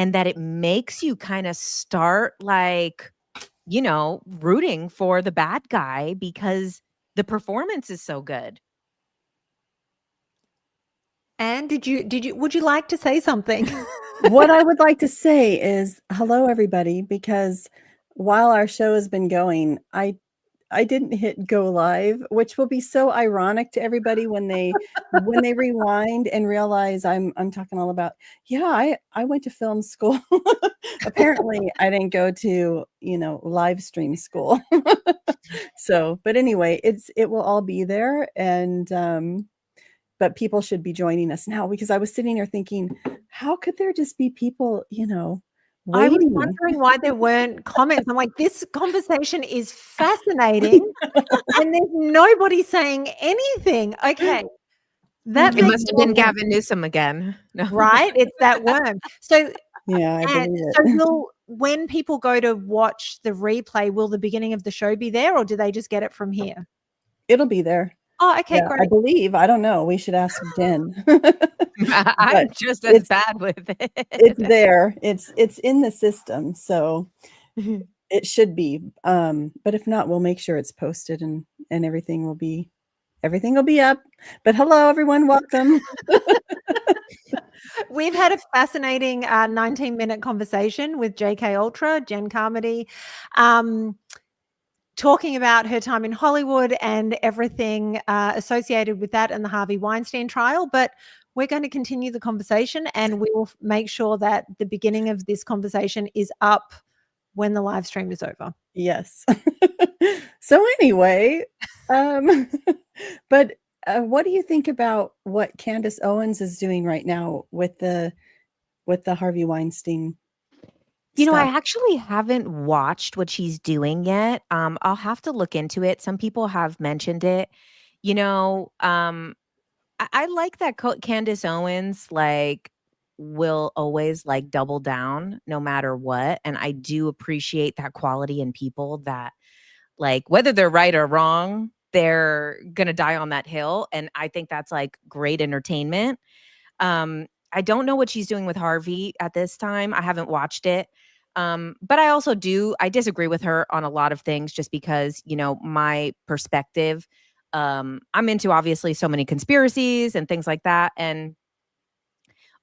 and that it makes you kind of start like, rooting for the bad guy because the performance is so good. And would you like to say something? What I would like to say is hello, everybody, because while our show has been going, I didn't hit go live, which will be so ironic to everybody when they rewind and realize I'm talking all about, I went to film school. Apparently I didn't go to, live stream school. So, but anyway, it will all be there, and but people should be joining us now, because I was sitting here thinking, how could there just be people, I was waiting? wondering why there weren't comments. I'm like, this conversation is fascinating, and there's nobody saying anything. Okay. That It must have been Gavin Newsom again. No. Right? It's that worm. So yeah, I believe it. So when people go to watch the replay, will the beginning of the show be there, or do they just get it from here? It'll be there. Oh, okay, yeah, great. I believe. I don't know. We should ask Jenn. I'm just as bad with it. It's there. It's in the system, so it should be. But if not, we'll make sure it's posted, and everything will be up. But hello, everyone. Welcome. We've had a fascinating 19-minute conversation with JK Ultra, Jenn Carmody, talking about her time in Hollywood and everything associated with that and the Harvey Weinstein trial. But we're going to continue the conversation, and we will make sure that the beginning of this conversation is up when the live stream is over. Yes. So anyway, but what do you think about what Candace Owens is doing right now with the Harvey Weinstein stuff? I actually haven't watched what she's doing yet. I'll have to look into it. Some people have mentioned it. I like that Candace Owens will always double down no matter what, and I do appreciate that quality in people that whether they're right or wrong, they're gonna die on that hill, and I think that's great entertainment. I don't know what she's doing with Harvey at this time. I haven't watched it. But I disagree with her on a lot of things, just because, my perspective, I'm into obviously so many conspiracies and things like that. And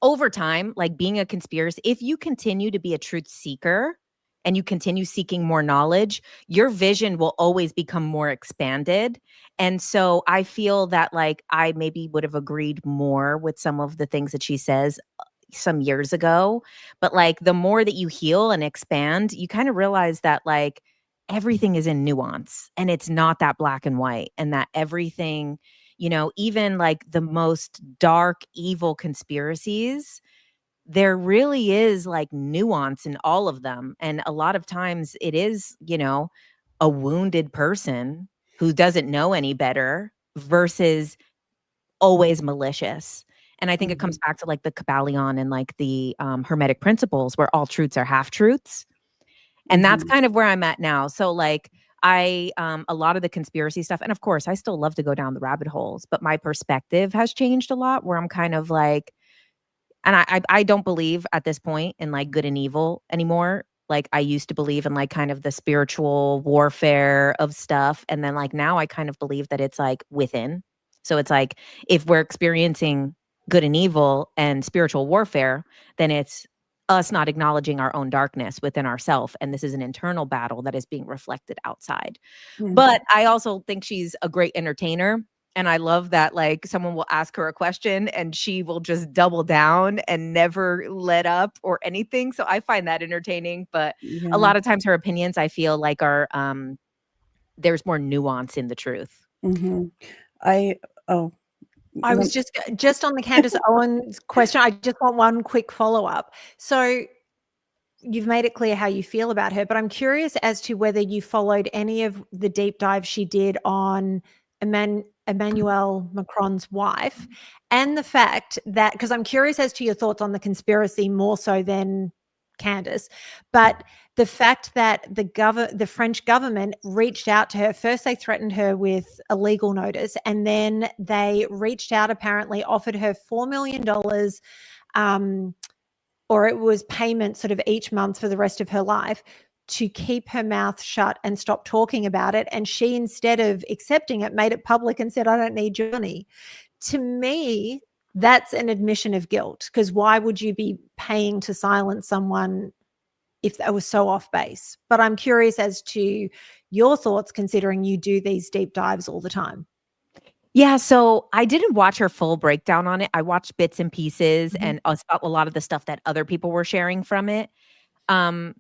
over time, being a conspiracy, if you continue to be a truth seeker and you continue seeking more knowledge, your vision will always become more expanded. And so I feel that I maybe would have agreed more with some of the things that she says some years ago, but the more that you heal and expand, you kind of realize that everything is in nuance, and it's not that black and white, and that everything, even the most dark, evil conspiracies, there really is nuance in all of them. And a lot of times it is, a wounded person who doesn't know any better versus always malicious. And I think it comes back to the Kabbalion and the Hermetic principles, where all truths are half truths. And that's kind of where I'm at now. So I a lot of the conspiracy stuff, and of course I still love to go down the rabbit holes, but my perspective has changed a lot, where I'm kind of and I don't believe at this point in good and evil anymore. I used to believe in kind of the spiritual warfare of stuff. And then now I kind of believe that it's within. So it's if we're experiencing good and evil and spiritual warfare, then it's us not acknowledging our own darkness within ourselves. And this is an internal battle that is being reflected outside. But I also think she's a great entertainer. And I love that someone will ask her a question and she will just double down and never let up or anything. So I find that entertaining. But a lot of times her opinions, I feel are there's more nuance in the truth. I was just on the Candace Owens question. I just want one quick follow-up. So you've made it clear how you feel about her, but I'm curious as to whether you followed any of the deep dive she did on Emmanuel Macron's wife, and the fact that, because I'm curious as to your thoughts on the conspiracy more so than Candace, but the fact that the French government reached out to her. First, they threatened her with a legal notice, and then they reached out, apparently offered her $4 million or it was payment sort of each month for the rest of her life to keep her mouth shut and stop talking about it. And she, instead of accepting it, made it public and said, I don't need your money. To me, that's an admission of guilt, because why would you be paying to silence someone if they were so off base? But I'm curious as to your thoughts, considering you do these deep dives all the time. Yeah, so I didn't watch her full breakdown on it. I watched bits and pieces and a lot of the stuff that other people were sharing from it. Um,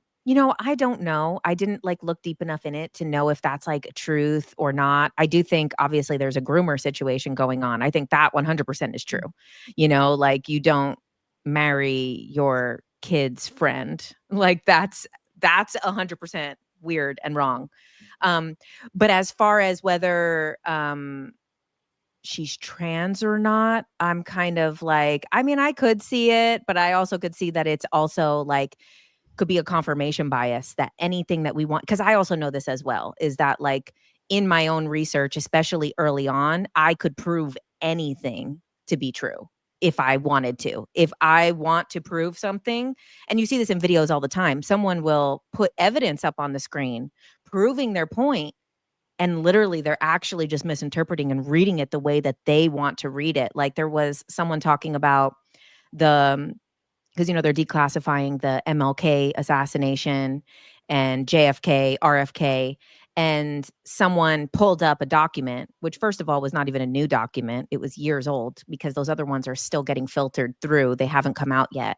I don't know. I didn't like look deep enough in it to know if that's like truth or not. I do think obviously there's a groomer situation going on. I think that 100% is true. Like you don't marry your kid's friend. Like that's 100% weird and wrong. But as far as whether she's trans or not, I'm kind of like, I mean, I could see it, but I also could see that it's also like could be a confirmation bias that anything that we want, because I also know this as well, is that like in my own research, especially early on, I could prove anything to be true if I wanted to. If I want to prove something, and you see this in videos all the time, someone will put evidence up on the screen proving their point, and literally they're actually just misinterpreting and reading it the way that they want to read it. Like there was someone talking about because they're declassifying the MLK assassination and JFK, RFK, and someone pulled up a document, which first of all was not even a new document. It was years old because those other ones are still getting filtered through. They haven't come out yet.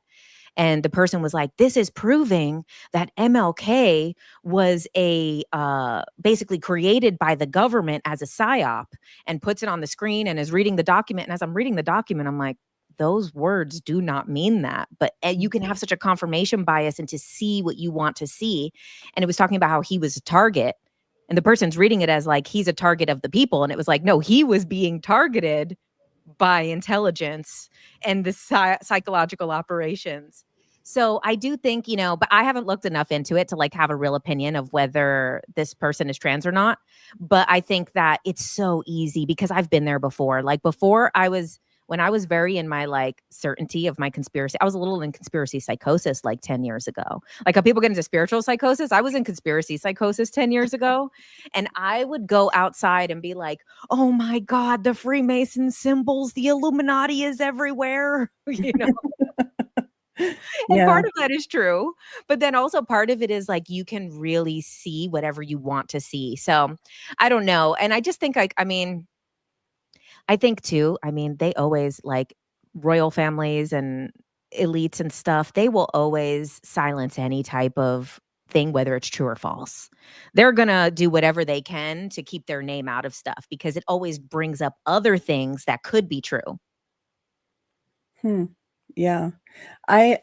And the person was like, this is proving that MLK was basically created by the government as a psyop, and puts it on the screen and is reading the document. And as I'm reading the document, I'm like, those words do not mean that. But you can have such a confirmation bias and to see what you want to see. And it was talking about how he was a target. And the person's reading it as like he's a target of the people. And it was like, no, he was being targeted by intelligence and the psychological operations. So I do think, but I haven't looked enough into it to like have a real opinion of whether this person is trans or not. But I think that it's so easy because I've been there before. Like when I was very in my like certainty of my conspiracy, I was a little in conspiracy psychosis like 10 years ago. Like how people get into spiritual psychosis, I was in conspiracy psychosis 10 years ago. And I would go outside and be like, oh my God, the Freemason symbols, the Illuminati is everywhere, And Yeah. part of that is true. But then also part of it is like you can really see whatever you want to see. So I don't know. And I just think I think too, they always like royal families and elites and stuff, they will always silence any type of thing, whether it's true or false. They're going to do whatever they can to keep their name out of stuff because it always brings up other things that could be true. Yeah. I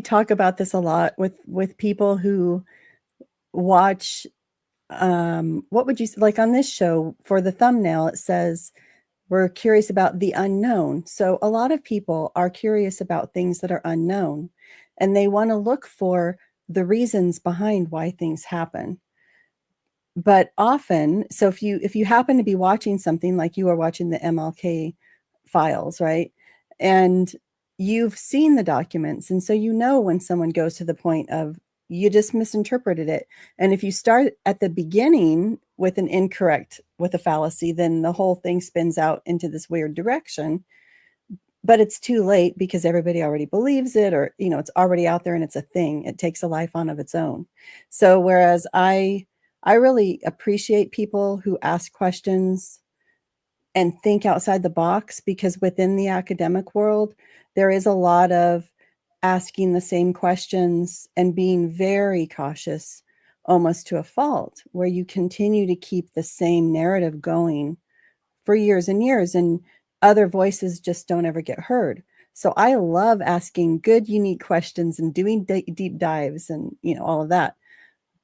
talk about this a lot with people who watch, what would you like on this show for the thumbnail, it says, we're curious about the unknown. So a lot of people are curious about things that are unknown, and they want to look for the reasons behind why things happen. But often, so if you happen to be watching something like you are watching the MLK files, right? And you've seen the documents, and so when someone goes to the point of you just misinterpreted it. And if you start at the beginning with with a fallacy, then the whole thing spins out into this weird direction. But it's too late because everybody already believes it, or it's already out there and it's a thing. It takes a life on of its own. So whereas I really appreciate people who ask questions and think outside the box, because within the academic world, there is a lot of asking the same questions and being very cautious, almost to a fault, where you continue to keep the same narrative going for years and years, and other voices just don't ever get heard. So I love asking good, unique questions and doing deep dives and all of that.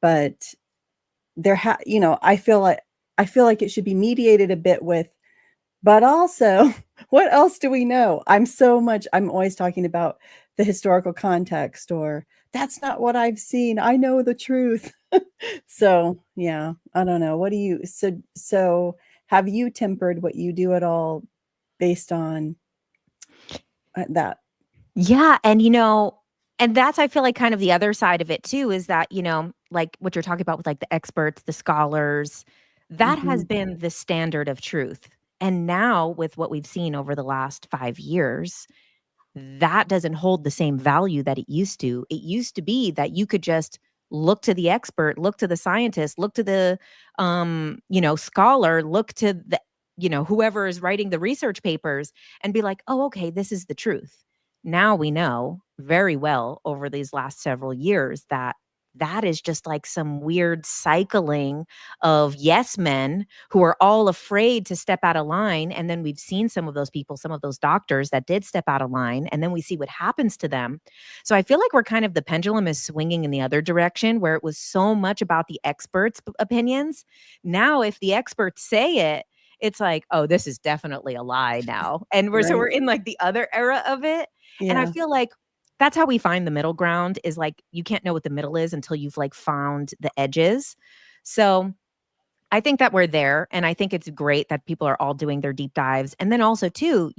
But I feel like it should be mediated a bit with, but also, what else do we know? I'm always talking about the historical context, or that's not what I've seen. I know the truth. So, yeah, I don't know. What do you, so have you tempered what you do at all based on that? Yeah, and, and that's I feel like kind of the other side of it too is that, like what you're talking about with like the experts, the scholars, that has Mhm. been the standard of truth. And now with what we've seen over the last 5 years, that doesn't hold the same value that it used to. It used to be that you could just look to the expert, look to the scientist, look to the scholar, look to the whoever is writing the research papers and be like, "Oh, okay, this is the truth." Now we know very well over these last several years that that is just like some weird cycling of yes men who are all afraid to step out of line. And then we've seen some of those people, some of those doctors that did step out of line, and then we see what happens to them. So I feel like we're kind of the pendulum is swinging in the other direction where it was so much about the experts' opinions. Now, if the experts say it, it's like, oh, this is definitely a lie now. And we're Right. in like the other era of it. And I Yeah. feel like that's how we find the middle ground is like you can't know what the middle is until you've like found the edges. So I think that we're there, and I think it's great that people are all doing their deep dives. And then also too,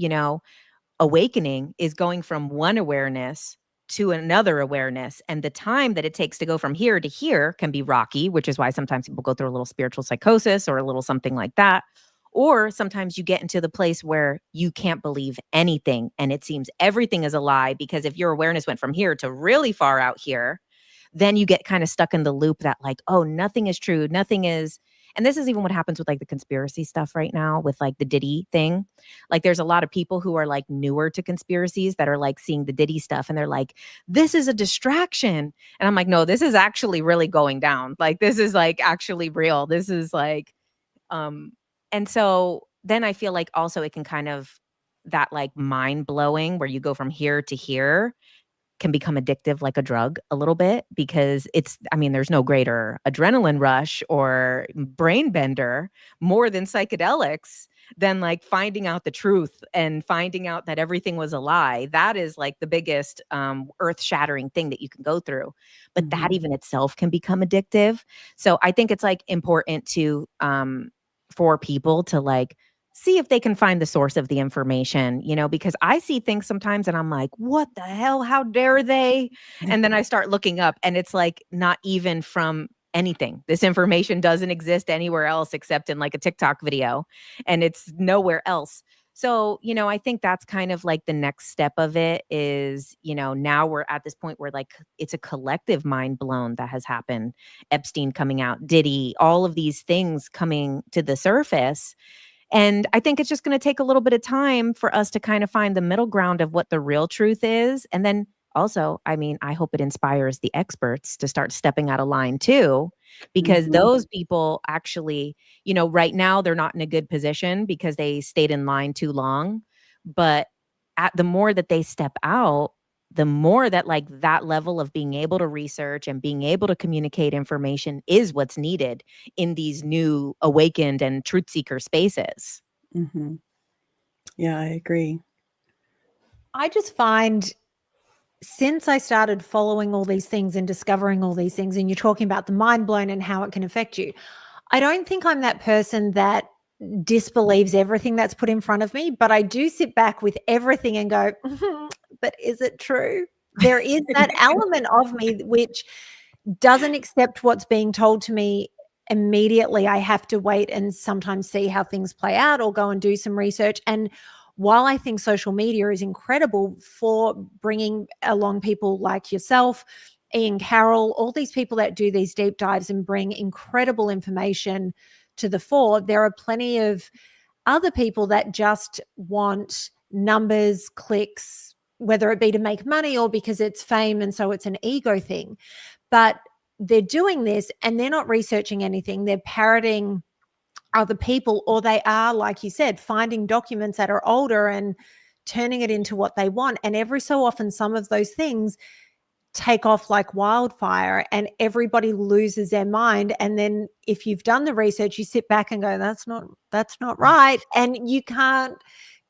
awakening is going from one awareness to another awareness, and the time that it takes to go from here to here can be rocky, which is why sometimes people go through a little spiritual psychosis or a little something like that. Or sometimes you get into the place where you can't believe anything and it seems everything is a lie, because if your awareness went from here to really far out here, then you get kind of stuck in the loop that like, oh, nothing is true, nothing is. And this is even what happens with like the conspiracy stuff right now with like the Diddy thing. Like there's a lot of people who are like newer to conspiracies that are like seeing the Diddy stuff and they're like, this is a distraction. And I'm like, no, this is actually really going down. Like this is like actually real. This is like um and so then I feel like also it can kind of that like mind blowing where you go from here to here can become addictive like a drug a little bit, because there's no greater adrenaline rush or brain bender more than psychedelics than like finding out the truth and finding out that everything was a lie. That is like the biggest earth shattering thing that you can go through. But that Mhm. even itself can become addictive. So I think it's like important to for people to like see if they can find the source of the information, because I see things sometimes and I'm like, what the hell? How dare they? And then I start looking up and it's like not even from anything. This information doesn't exist anywhere else except in like a TikTok video, and it's nowhere else. So, I think that's kind of like the next step of it is, now we're at this point where like it's a collective mind blown that has happened. Epstein coming out, Diddy, all of these things coming to the surface, and I think it's just going to take a little bit of time for us to kind of find the middle ground of what the real truth is. And then also, I hope it inspires the experts to start stepping out of line too, because Mhm. those people actually, right now they're not in a good position because they stayed in line too long. But at the more that they step out, the more that like that level of being able to research and being able to communicate information is what's needed in these new awakened and truth seeker spaces. Mhm. Yeah, I agree. I just find since I started following all these things and discovering all these things, and you're talking about the mind blown and how it can affect you, I don't think I'm that person that disbelieves everything that's put in front of me, but I do sit back with everything and go, but is it true? There is that element of me which doesn't accept what's being told to me immediately. I have to wait and sometimes see how things play out or go and do some research. And while I think social media is incredible for bringing along people like yourself, Ian Carroll, all these people that do these deep dives and bring incredible information to the fore, there are plenty of other people that just want numbers, clicks, whether it be to make money or because it's fame and so it's an ego thing. But they're doing this and they're not researching anything. They're parroting other people, or they are, like you said, finding documents that are older and turning it into what they want. And every so often, some of those things take off like wildfire and everybody loses their mind. And then if you've done the research, you sit back and go, that's not right. And you can't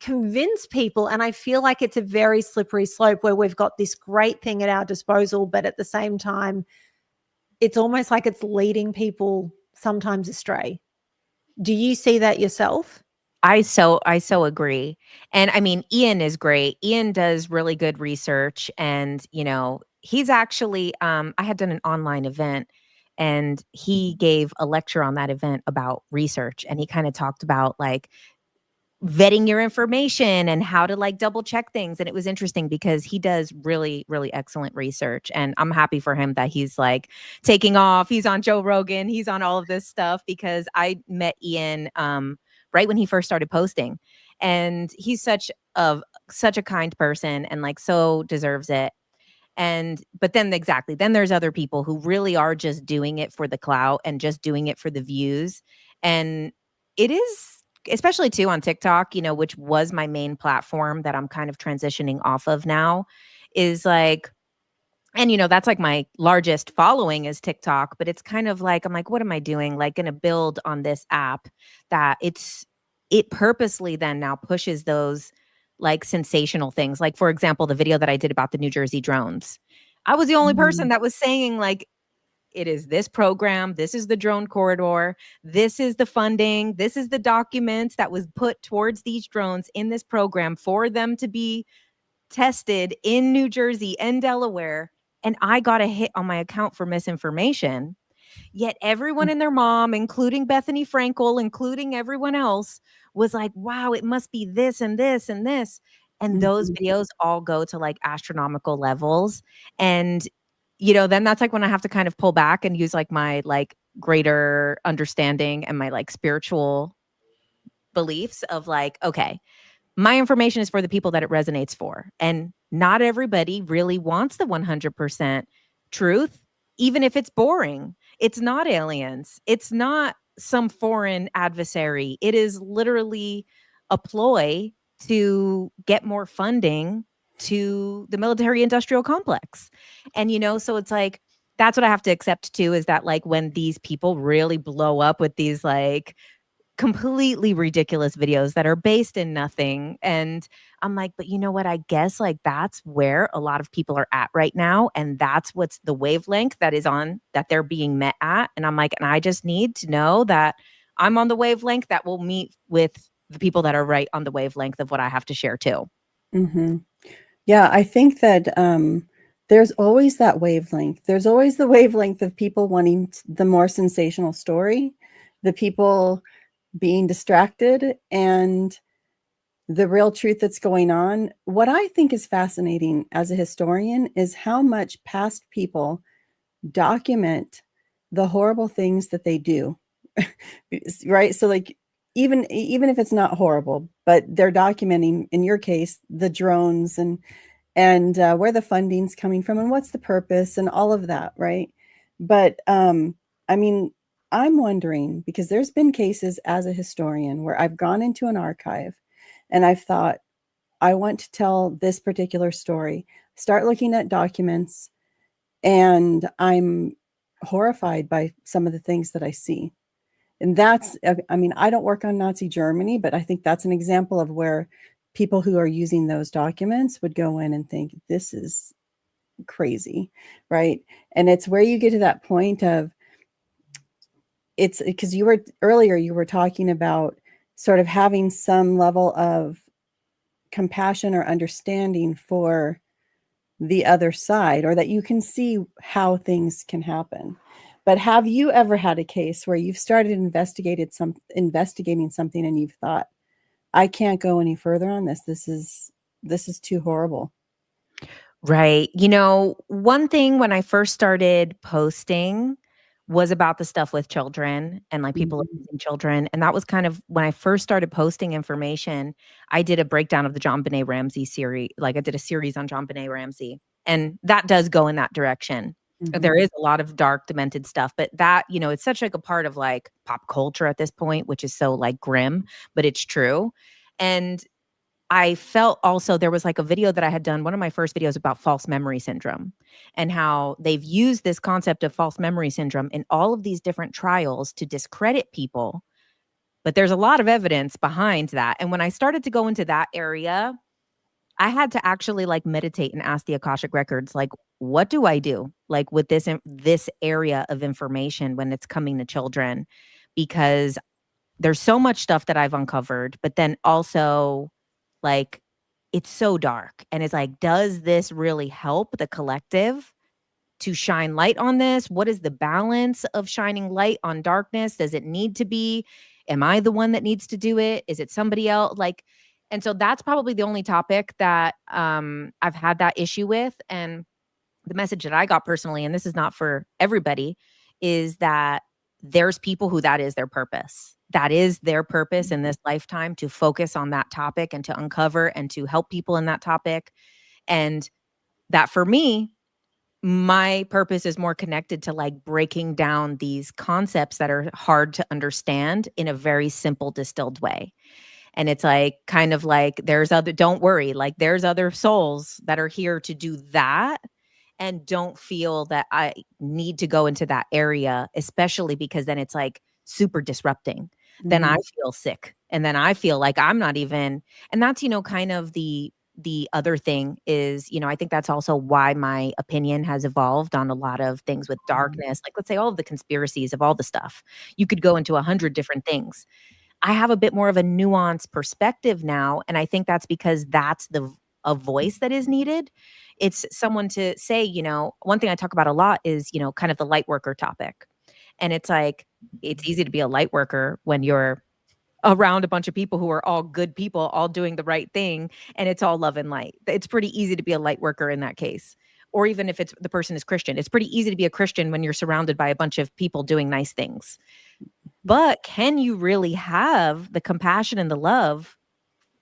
convince people. And I feel like it's a very slippery slope where we've got this great thing at our disposal, but at the same time, it's almost like it's leading people sometimes astray. Do you see that yourself? I so agree. And I mean, Ian is great. Ian does really good research, and he's actually I had done an online event, and he gave a lecture on that event about research, and he kind of talked about like vetting your information and how to like double check things. And it was interesting because he does really, really excellent research. And I'm happy for him that he's like taking off. He's on Joe Rogan. He's on all of this stuff because I met Ian right when he first started posting. And he's such a kind person and like so deserves it. And but then exactly, then there's other people who really are just doing it for the clout and just doing it for the views. And it is, especially too on TikTok, which was my main platform that I'm kind of transitioning off of now, is like, and that's like my largest following is TikTok, but it's kind of like I'm like, what am I doing? Like gonna build on this app that it purposely then now pushes those like sensational things. Like for example, the video that I did about the New Jersey drones. I was the only person that was saying like it is this program, this is the drone corridor, this is the funding, this is the documents that was put towards these drones in this program for them to be tested in New Jersey and Delaware. And I got a hit on my account for misinformation. Yet everyone and their mom, including Bethany Frankel, including everyone else, was like, wow, it must be this and this and this. And those videos all go to like astronomical levels. And, then that's like when I have to kind of pull back and use like my like greater understanding and my like spiritual beliefs of like, okay, my information is for the people that it resonates for. And not everybody really wants the 100% truth, even if it's boring. It's not aliens. It's not some foreign adversary. It is literally a ploy to get more funding to the military industrial complex. And, so it's like, that's what I have to accept too, is that like when these people really blow up with these like completely ridiculous videos that are based in nothing. And I'm like, but you know what? I guess like that's where a lot of people are at right now. And that's what's the wavelength that is on that they're being met at. And I'm like, and I just need to know that I'm on the wavelength that will meet with the people that are right on the wavelength of what I have to share too. Yeah, I think that there's always that wavelength. There's always the wavelength of people wanting the more sensational story, the people being distracted, and the real truth that's going on. What I think is fascinating as a historian is how much past people document the horrible things that they do. Right? So like even if it's not horrible, but they're documenting, in your case, the drones and where the funding's coming from and what's the purpose and all of that, right? But I mean, I'm wondering, because there's been cases as a historian where I've gone into an archive and I've thought, I want to tell this particular story, start looking at documents, and I'm horrified by some of the things that I see. And that's, I mean, I don't work on Nazi Germany, but I think that's an example of where people who are using those documents would go in and think, this is crazy, right? And it's where you get to that point of, it's because you were talking about sort of having some level of compassion or understanding for the other side, or that you can see how things can happen. But have you ever had a case where you've started investigating something and you've thought, I can't go any further on this. This is too horrible. Right. One thing when I first started posting was about the stuff with children and like people abusing children. And that was kind of when I first started posting information. I did a breakdown of the John Benet Ramsey series. Like I did a series on John Benet Ramsey, and that does go in that direction. There is a lot of dark, demented stuff, but that, it's such like a part of like pop culture at this point, which is so like grim, but it's true. And I felt also there was like a video that I had done, one of my first videos about false memory syndrome, and how they've used this concept of false memory syndrome in all of these different trials to discredit people. But there's a lot of evidence behind that. And when I started to go into that area, I had to actually like meditate and ask the Akashic records, like, what do I do like with this area of information when it's coming to children? Because there's so much stuff that I've uncovered, but then also like it's so dark. And it's like, does this really help the collective to shine light on this? What is the balance of shining light on darkness? Does it need to be? Am I the one that needs to do it? Is it somebody else? Like, and so that's probably the only topic that I've had that issue with. And the message that I got personally, and this is not for everybody, is that there's people who that is their purpose. That is their purpose in this lifetime, to focus on that topic and to uncover and to help people in that topic. And that for me, my purpose is more connected to like breaking down these concepts that are hard to understand in a very simple, distilled way. And it's like, kind of like, don't worry, like there's other souls that are here to do that. And don't feel that I need to go into that area, especially because then it's like super disrupting. Then I feel sick. And then I feel like I'm not even, and that's, kind of the other thing is, I think that's also why my opinion has evolved on a lot of things with darkness. Like, let's say all of the conspiracies of all the stuff. You could go into 100 different things. I have a bit more of a nuanced perspective now. And I think that's because that's a voice that is needed. It's someone to say, one thing I talk about a lot is, kind of the light worker topic. And it's like, it's easy to be a light worker when you're around a bunch of people who are all good people, all doing the right thing, and it's all love and light. It's pretty easy to be a light worker in that case. Or even if the person is Christian, it's pretty easy to be a Christian when you're surrounded by a bunch of people doing nice things. But can you really have the compassion and the love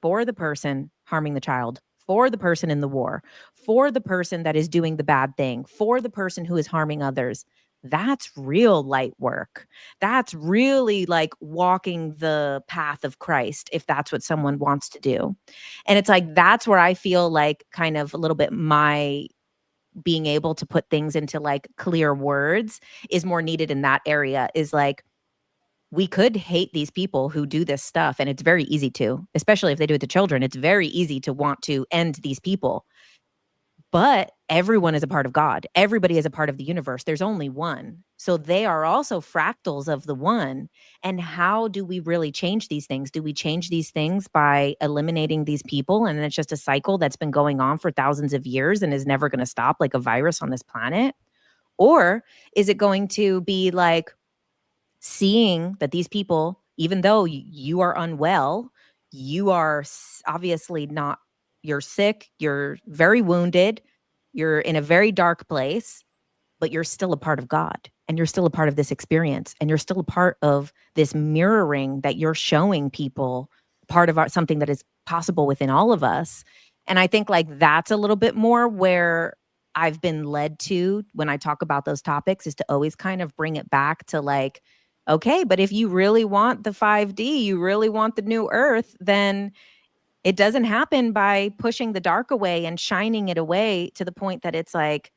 for the person harming the child, for the person in the war, for the person that is doing the bad thing, for the person who is harming others? That's real light work. That's really like walking the path of Christ, if that's what someone wants to do. And it's like, that's where I feel like kind of a little bit my being able to put things into like clear words is more needed in that area. Is like, we could hate these people who do this stuff, and it's very easy to, especially if they do it to children. It's very easy to want to end these people. But everyone is a part of God. Everybody is a part of the universe. There's only one. So they are also fractals of the one. And how do we really change these things? Do we change these things by eliminating these people? And it's just a cycle that's been going on for thousands of years and is never going to stop, like a virus on this planet? Or is it going to be like, seeing that these people, even though you are unwell, you are obviously not, you're sick, you're very wounded, you're in a very dark place, but you're still a part of God, and you're still a part of this experience, and you're still a part of this mirroring that you're showing people, part of something that is possible within all of us. And I think like that's a little bit more where I've been led to when I talk about those topics, is to always kind of bring it back to like, okay, but if you really want the 5D, you really want the new earth, then it doesn't happen by pushing the dark away and shining it away to the point that it's like,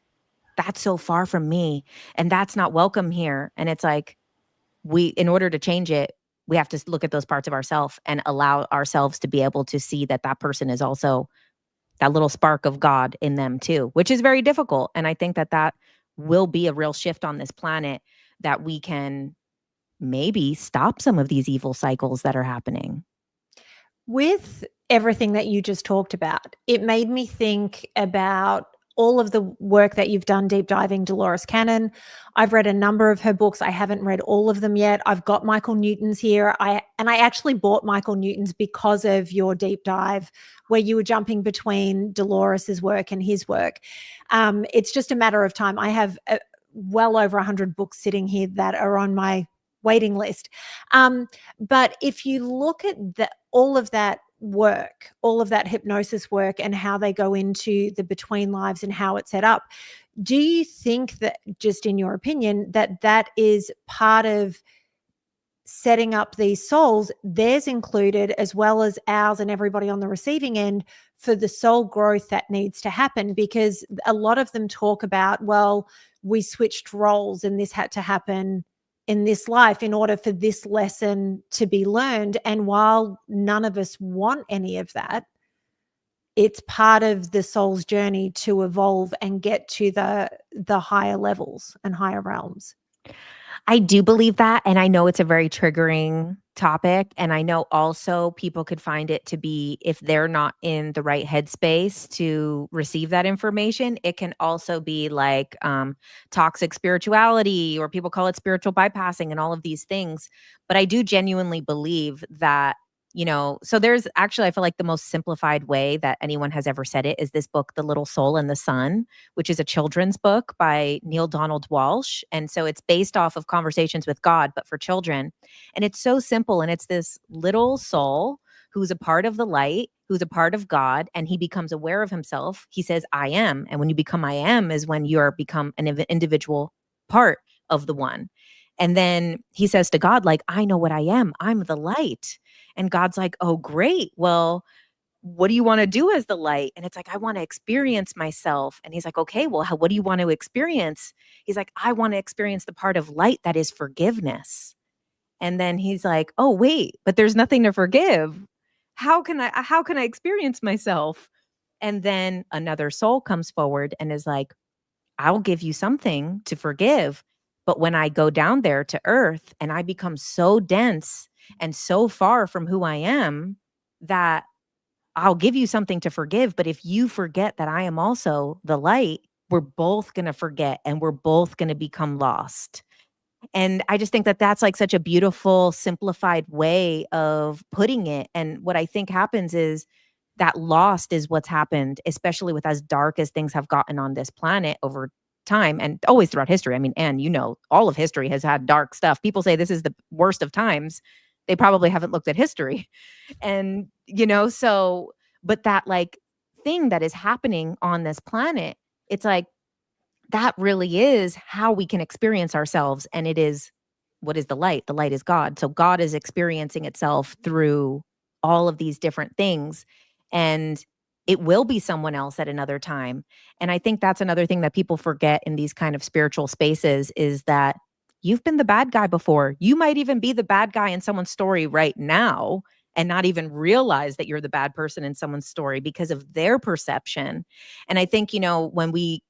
that's so far from me and that's not welcome here. And it's like, in order to change it, we have to look at those parts of ourselves and allow ourselves to be able to see that that person is also that little spark of God in them too, which is very difficult. And I think that will be a real shift on this planet, that we can maybe stop some of these evil cycles that are happening. With everything that you just talked about, it made me think about all of the work that you've done deep diving Dolores Cannon. I've read a number of her books. I haven't read all of them yet. I've got Michael Newton's here. I actually bought Michael Newton's because of your deep dive where you were jumping between Dolores's work and his work. It's just a matter of time. I have well over 100 books sitting here that are on my waiting list. But if you look at all of that work, all of that hypnosis work and how they go into the between lives and how it's set up, do you think that, just in your opinion, that is part of setting up these souls, theirs included, as well as ours and everybody on the receiving end, for the soul growth that needs to happen? Because a lot of them talk about, well, we switched roles and this had to happen in this life in order for this lesson to be learned. And while none of us want any of that, it's part of the soul's journey to evolve and get to the higher levels and higher realms. I do believe that, and I know it's a very triggering topic, and I know also people could find it to be, if they're not in the right headspace to receive that information, it can also be like, toxic spirituality, or people call it spiritual bypassing and all of these things. But I do genuinely believe that, so there's actually, I feel like the most simplified way that anyone has ever said it is this book, The Little Soul and the Sun, which is a children's book by Neil Donald Walsh. And so it's based off of conversations with God, but for children. And it's so simple. And it's this little soul who's a part of the light, who's a part of God, and he becomes aware of himself. He says, I am. And when you become I am is when you're become an individual part of the one. And then he says to God, like, I know what I am. I'm the light. And God's like, oh, great. Well, what do you want to do as the light? And it's like, I want to experience myself. And he's like, okay, well, what do you want to experience? He's like, I want to experience the part of light that is forgiveness. And then he's like, oh, wait, but there's nothing to forgive. How can I experience myself? And then another soul comes forward and is like, I'll give you something to forgive. But when I go down there to earth and I become so dense and so far from who I am, that I'll give you something to forgive, but if you forget that I am also the light, we're both going to forget and we're both going to become lost. And I just think that that's like such a beautiful, simplified way of putting it. And what I think happens is that lost is what's happened, especially with as dark as things have gotten on this planet over time and always throughout history. I mean, and all of history has had dark stuff. People say this is the worst of times. They probably haven't looked at history. And, so, but that like thing that is happening on this planet, it's like, that really is how we can experience ourselves. And it is, what is the light? The light is God. So God is experiencing itself through all of these different things. And it will be someone else at another time. And I think that's another thing that people forget in these kind of spiritual spaces is that you've been the bad guy before. You might even be the bad guy in someone's story right now and not even realize that you're the bad person in someone's story because of their perception. And I think, when we,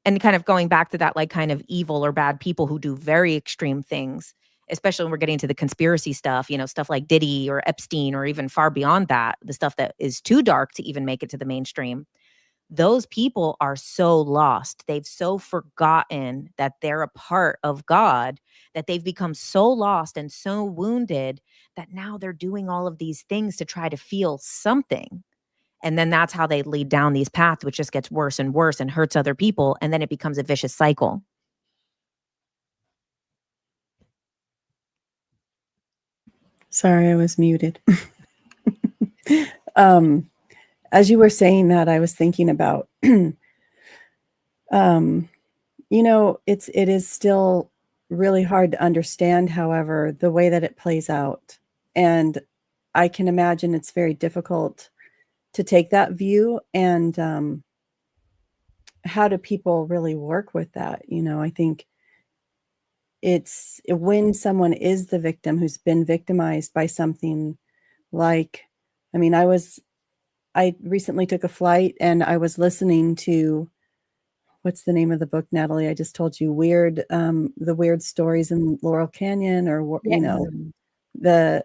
and kind of going back to that, like kind of evil or bad people who do very extreme things, especially when we're getting to the conspiracy stuff, stuff like Diddy or Epstein, or even far beyond that, the stuff that is too dark to even make it to the mainstream. Those people are so lost. They've so forgotten that they're a part of God, that they've become so lost and so wounded that now they're doing all of these things to try to feel something. And then that's how they lead down these paths, which just gets worse and worse and hurts other people. And then it becomes a vicious cycle. Sorry, I was muted. As you were saying that, I was thinking about, it is still really hard to understand, however, the way that it plays out. And I can imagine it's very difficult to take that view. And how do people really work with that? I think it's when someone is the victim who's been victimized by something like, I recently took a flight and I was listening to, what's the name of the book, Natalie? I just told you, the weird stories in Laurel Canyon, or, that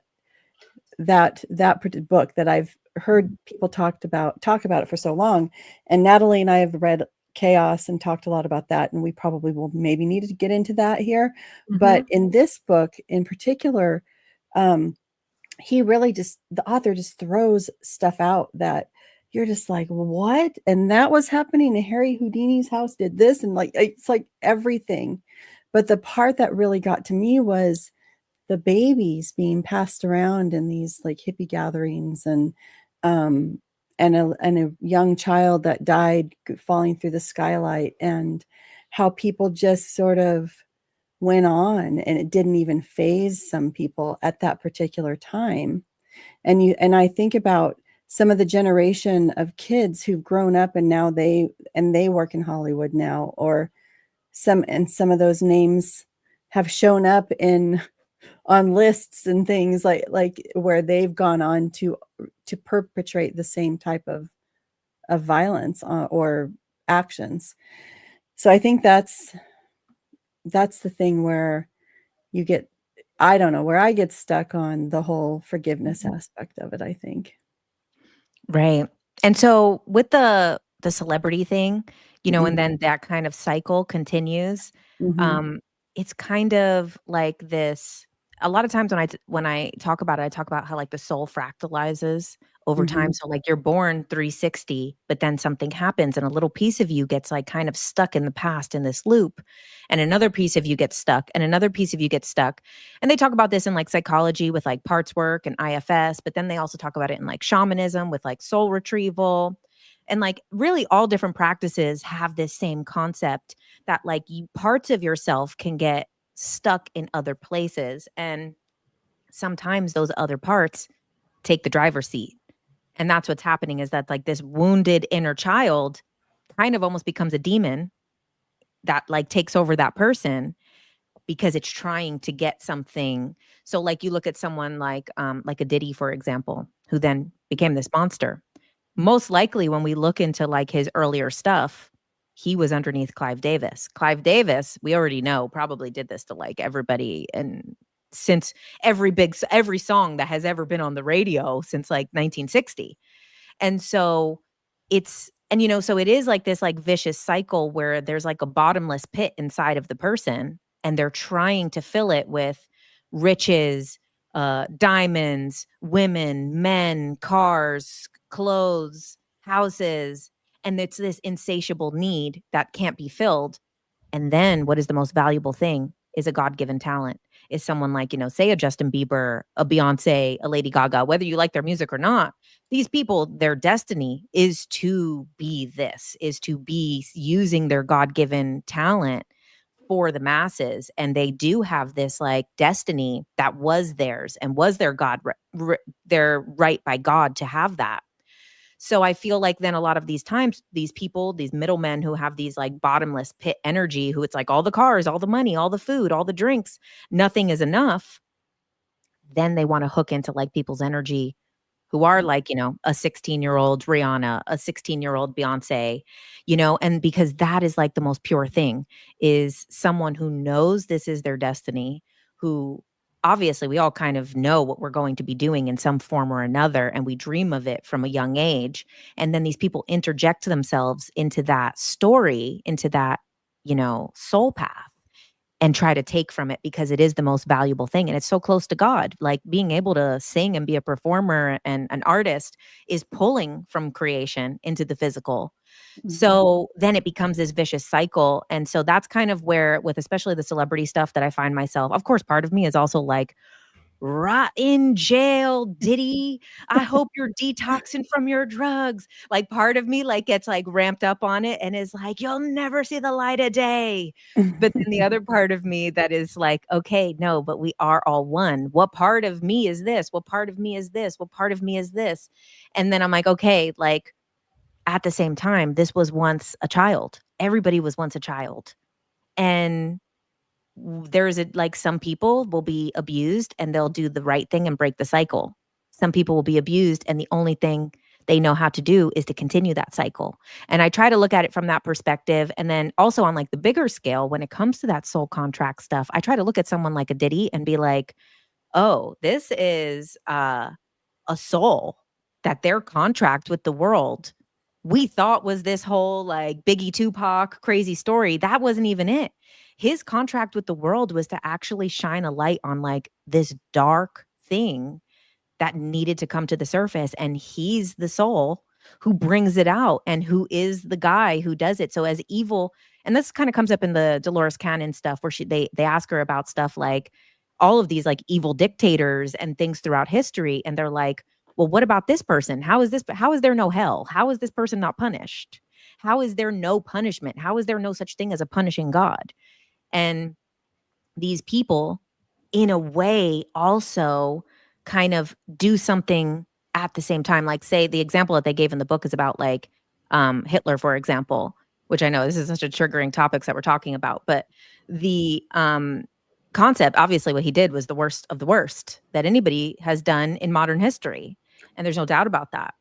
book that I've heard people talk about it for so long. And Natalie and I have read Chaos and talked a lot about that. And we probably will maybe need to get into that here. Mm-hmm. But in this book in particular, he really the author just throws stuff out that you're just like, what? And that was happening in Harry Houdini's house, did this. And like, it's like everything. But the part that really got to me was the babies being passed around in these like hippie gatherings, and a young child that died falling through the skylight, and how people just sort of went on, and it didn't even faze some people at that particular time. And I think about some of the generation of kids who've grown up and now they work in Hollywood now, or some of those names have shown up on lists and things like where they've gone on to perpetrate the same type of violence or actions. So I think that's the thing where you get, I don't know, where I get stuck on the whole forgiveness aspect of it, I think. Right. And so with the celebrity thing, you know, and then that kind of cycle continues, Mhm. um, it's kind of like this a lot of times when I talk about it, I talk about how like the soul fractalizes over time. Mhm. So like you're born 360, but then something happens and a little piece of you gets like kind of stuck in the past in this loop, and another piece of you gets stuck, and another piece of you gets stuck. And they talk about this in like psychology with like parts work and IFS, but then they also talk about it in like shamanism with like soul retrieval. And like really all different practices have this same concept that like you parts of yourself can get stuck in other places. And sometimes those other parts take the driver's seat. And that's what's happening is that like this wounded inner child kind of almost becomes a demon that like takes over that person because it's trying to get something. So like you look at someone like a Diddy, for example, who then became this monster. Most likely when we look into like his earlier stuff, he was underneath Clive Davis. Clive Davis, we already know, probably did this to like everybody, and since every song that has ever been on the radio since like 1960. And so you know, so it is like this like vicious cycle where there's like a bottomless pit inside of the person and they're trying to fill it with riches, diamonds, women, men, cars, clothes, houses, and it's this insatiable need that can't be filled. And then what is the most valuable thing is a God-given talent. Is someone like, you know, say a Justin Bieber, a Beyonce, a Lady Gaga, whether you like their music or not, these people, their destiny is to be this, is to be using their God-given talent for the masses. And they do have this like destiny that was theirs and was their their right by God to have that. So I feel like then a lot of these times, these people, these middlemen who have these like bottomless pit energy, who it's like all the cars, all the money, all the food, all the drinks, nothing is enough. Then they want to hook into like people's energy who are like, you know, a 16-year-old Rihanna, a 16-year-old Beyonce, you know, and because that is like the most pure thing is someone who knows this is their destiny, who obviously we all kind of know what we're going to be doing in some form or another, and we dream of it from a young age. And then these people interject themselves into that story, into that, you know, soul path and try to take from it because it is the most valuable thing and it's so close to God. Like being able to sing and be a performer and an artist is pulling from creation into the physical. Mhm. So then it becomes this vicious cycle. And so that's kind of where, with especially the celebrity stuff, that I find myself, of course, part of me is also like, rot in jail, Diddy. I hope you're detoxing from your drugs. Like part of me like gets like ramped up on it and is like, you'll never see the light of day. But then the other part of me that is like, okay, no, but we are all one. What part of me is this? What part of me is this? What part of me is this? And then I'm like, okay, like at the same time, this was once a child. Everybody was once a child. And there's a like some people will be abused and they'll do the right thing and break the cycle. Some people will be abused and the only thing they know how to do is to continue that cycle. And I try to look at it from that perspective. And then also on like the bigger scale, when it comes to that soul contract stuff, I try to look at someone like a Diddy and be like, oh, this is a soul that their contract with the world we thought was this whole like Biggie Tupac crazy story. That wasn't even it. His contract with the world was to actually shine a light on like this dark thing that needed to come to the surface. And he's the soul who brings it out and who is the guy who does it. So as evil, and this kind of comes up in the Dolores Cannon stuff where they ask her about stuff like all of these like evil dictators and things throughout history. And they're like, well, what about this person? How is there no hell? How is this person not punished? How is there no punishment? How is there no such thing as a punishing God? And these people, in a way, also kind of do something at the same time. Like, say, the example that they gave in the book is about like Hitler, for example, which I know this is such a triggering topics that we're talking about, but the concept, obviously, what he did was the worst of the worst that anybody has done in modern history. And there's no doubt about that.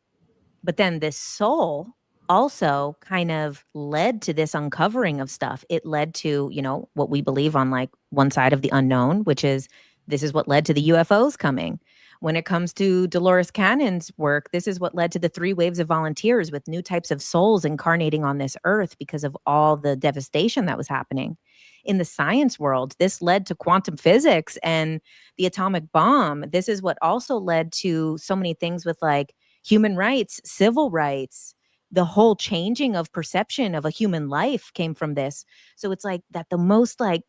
But then this soul also kind of led to this uncovering of stuff. It led to, what we believe on like one side of the unknown, which is this is what led to the UFOs coming. When it comes to Dolores Cannon's work, this is what led to the 3 waves of volunteers with new types of souls incarnating on this earth because of all the devastation that was happening. In the science world, this led to quantum physics and the atomic bomb. This is what also led to so many things with like human rights, civil rights. The whole changing of perception of a human life came from this. So it's like that the most like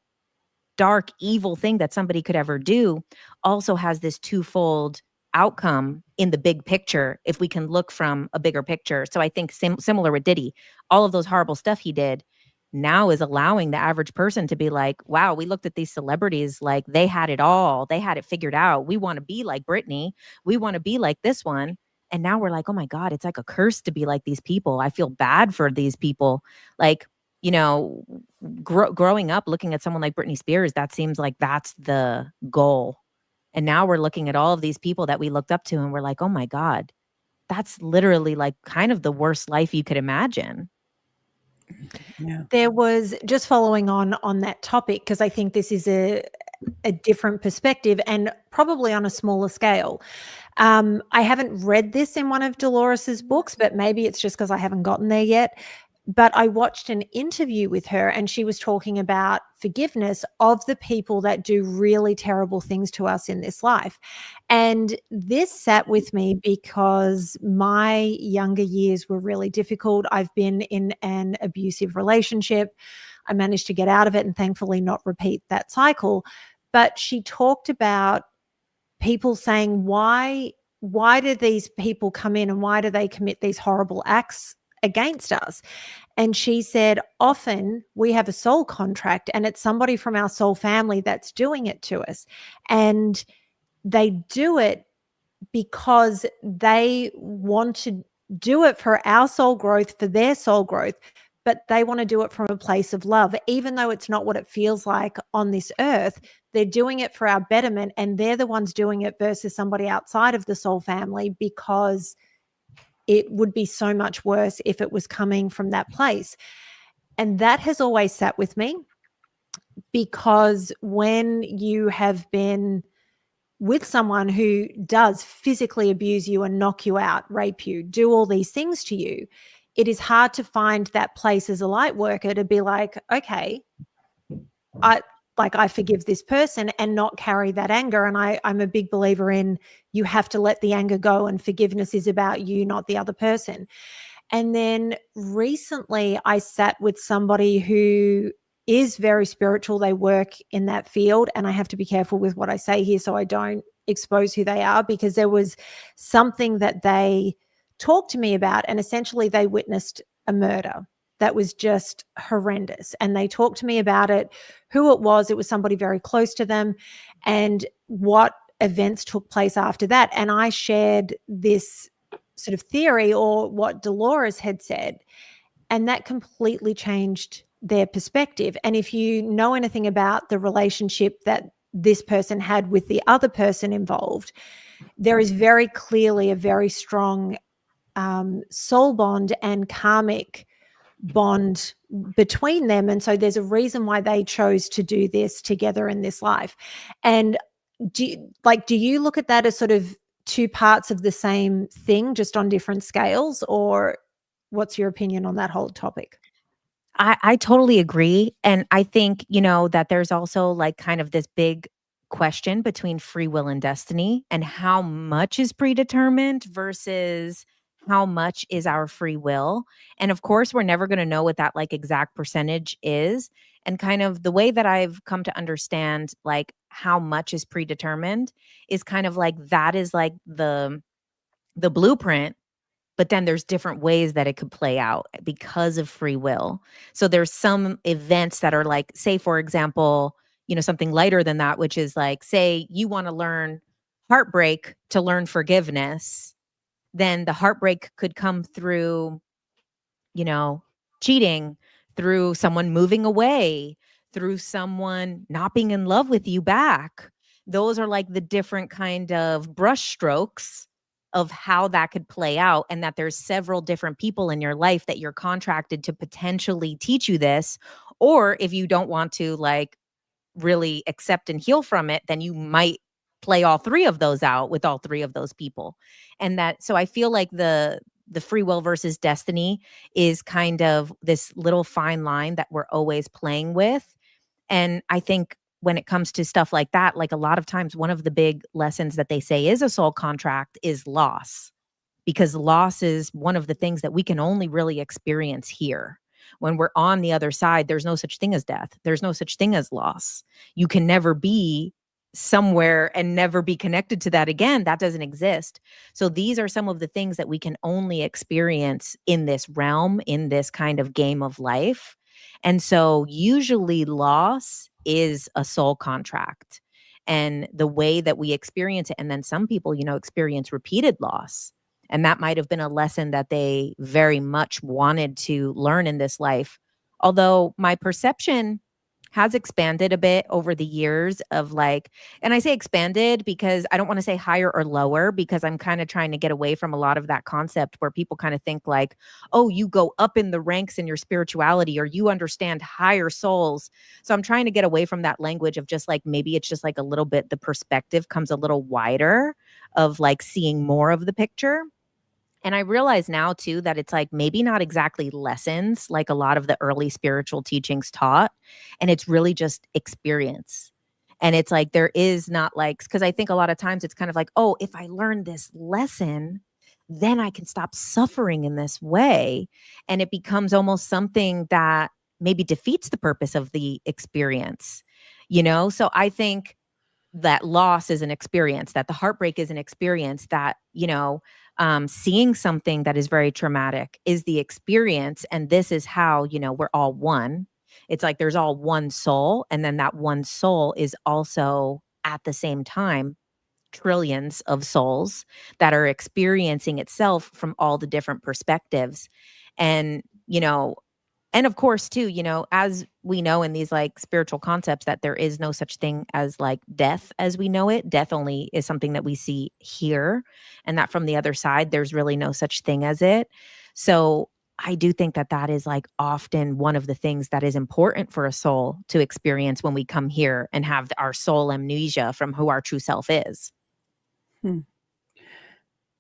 dark, evil thing that somebody could ever do also has this twofold outcome in the big picture if we can look from a bigger picture. So I think similar with Diddy, all of those horrible stuff he did now is allowing the average person to be like, wow, we looked at these celebrities like they had it all. They had it figured out. We want to be like Britney. We want to be like this one. And now we're like, oh my God, it's like a curse to be like these people. I feel bad for these people. Like, growing up looking at someone like Britney Spears, that seems like that's the goal. And now we're looking at all of these people that we looked up to and we're like, oh my God, that's literally like kind of the worst life you could imagine. Yeah. There was, just following on that topic, because I think this is a different perspective and probably on a smaller scale. I haven't read this in one of Dolores's books, but maybe it's just because I haven't gotten there yet. But I watched an interview with her and she was talking about forgiveness of the people that do really terrible things to us in this life. And this sat with me because my younger years were really difficult. I've been in an abusive relationship. I managed to get out of it and thankfully not repeat that cycle. But she talked about people saying, why do these people come in and why do they commit these horrible acts against us? And she said, often we have a soul contract and it's somebody from our soul family that's doing it to us. And they do it because they want to do it for our soul growth, for their soul growth, but they want to do it from a place of love. Even though it's not what it feels like on this earth, they're doing it for our betterment, and they're the ones doing it versus somebody outside of the soul family, because it would be so much worse if it was coming from that place. And that has always sat with me, because when you have been with someone who does physically abuse you and knock you out, rape you, do all these things to you, it is hard to find that place as a light worker to be like, okay, I forgive this person and not carry that anger. And I'm a big believer in, you have to let the anger go, and forgiveness is about you, not the other person. And then recently I sat with somebody who is very spiritual. They work in that field, and I have to be careful with what I say here so I don't expose who they are, because there was something that they talked to me about, and essentially they witnessed a murder that was just horrendous. And they talked to me about it, who it was. It was somebody very close to them, and what events took place after that. And I shared this sort of theory, or what Dolores had said, and that completely changed their perspective. And if you know anything about the relationship that this person had with the other person involved, there is very clearly a very strong soul bond and karmic bond between them. And so there's a reason why they chose to do this together in this life. And do you look at that as sort of two parts of the same thing, just on different scales? Or what's your opinion on that whole topic? I totally agree. And I think, that there's also like kind of this big question between free will and destiny, and how much is predetermined versus how much is our free will. And of course, we're never going to know what that like exact percentage is. And kind of the way that I've come to understand like how much is predetermined is kind of like that is like the blueprint, but then there's different ways that it could play out because of free will. So there's some events that are like, say, for example, something lighter than that, which is like, say you want to learn heartbreak to learn forgiveness, then the heartbreak could come through, cheating, through someone moving away, through someone not being in love with you back. Those are like the different kind of brush strokes of how that could play out, and that there's several different people in your life that you're contracted to potentially teach you this. Or if you don't want to like really accept and heal from it, then you might play all three of those out with all three of those people. And that, so I feel like the free will versus destiny is kind of this little fine line that we're always playing with. And I think when it comes to stuff like that, like a lot of times one of the big lessons that they say is a soul contract is loss, because loss is one of the things that we can only really experience here. When we're on the other side, there's no such thing as death. There's no such thing as loss. You can never be somewhere and never be connected to that again. That doesn't exist. So these are some of the things that we can only experience in this realm, in this kind of game of life. And so usually loss is a soul contract, and the way that we experience it. And then some people, experience repeated loss. And that might have been a lesson that they very much wanted to learn in this life. Although my perception has expanded a bit over the years of like, and I say expanded because I don't want to say higher or lower, because I'm kind of trying to get away from a lot of that concept where people kind of think like, oh, you go up in the ranks in your spirituality or you understand higher souls. So I'm trying to get away from that language of just like, maybe it's just like a little bit, the perspective comes a little wider of like seeing more of the picture. And I realize now too that it's like maybe not exactly lessons like a lot of the early spiritual teachings taught. And it's really just experience. And it's like there is not like, because I think a lot of times it's kind of like, oh, if I learn this lesson, then I can stop suffering in this way. And it becomes almost something that maybe defeats the purpose of the experience, So I think that loss is an experience, that the heartbreak is an experience, that, seeing something that is very traumatic is the experience. And this is how, we're all one. It's like there's all one soul. And then that one soul is also at the same time trillions of souls that are experiencing itself from all the different perspectives. And, and of course, too, as we know in these like spiritual concepts that there is no such thing as like death as we know it. Death only is something that we see here, and that from the other side, there's really no such thing as it. So I do think that that is like often one of the things that is important for a soul to experience when we come here and have our soul amnesia from who our true self is.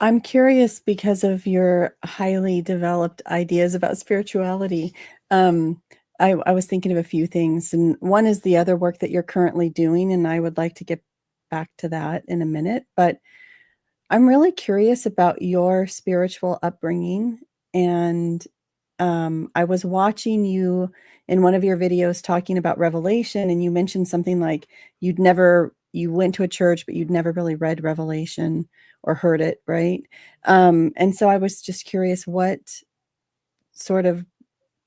I'm curious because of your highly developed ideas about spirituality. I was thinking of a few things, and one is the other work that you're currently doing, and I would like to get back to that in a minute. But I'm really curious about your spiritual upbringing. And I was watching you in one of your videos talking about Revelation, and you mentioned something like you went to a church, but you'd never really read Revelation or heard it, right? And so I was just curious, what sort of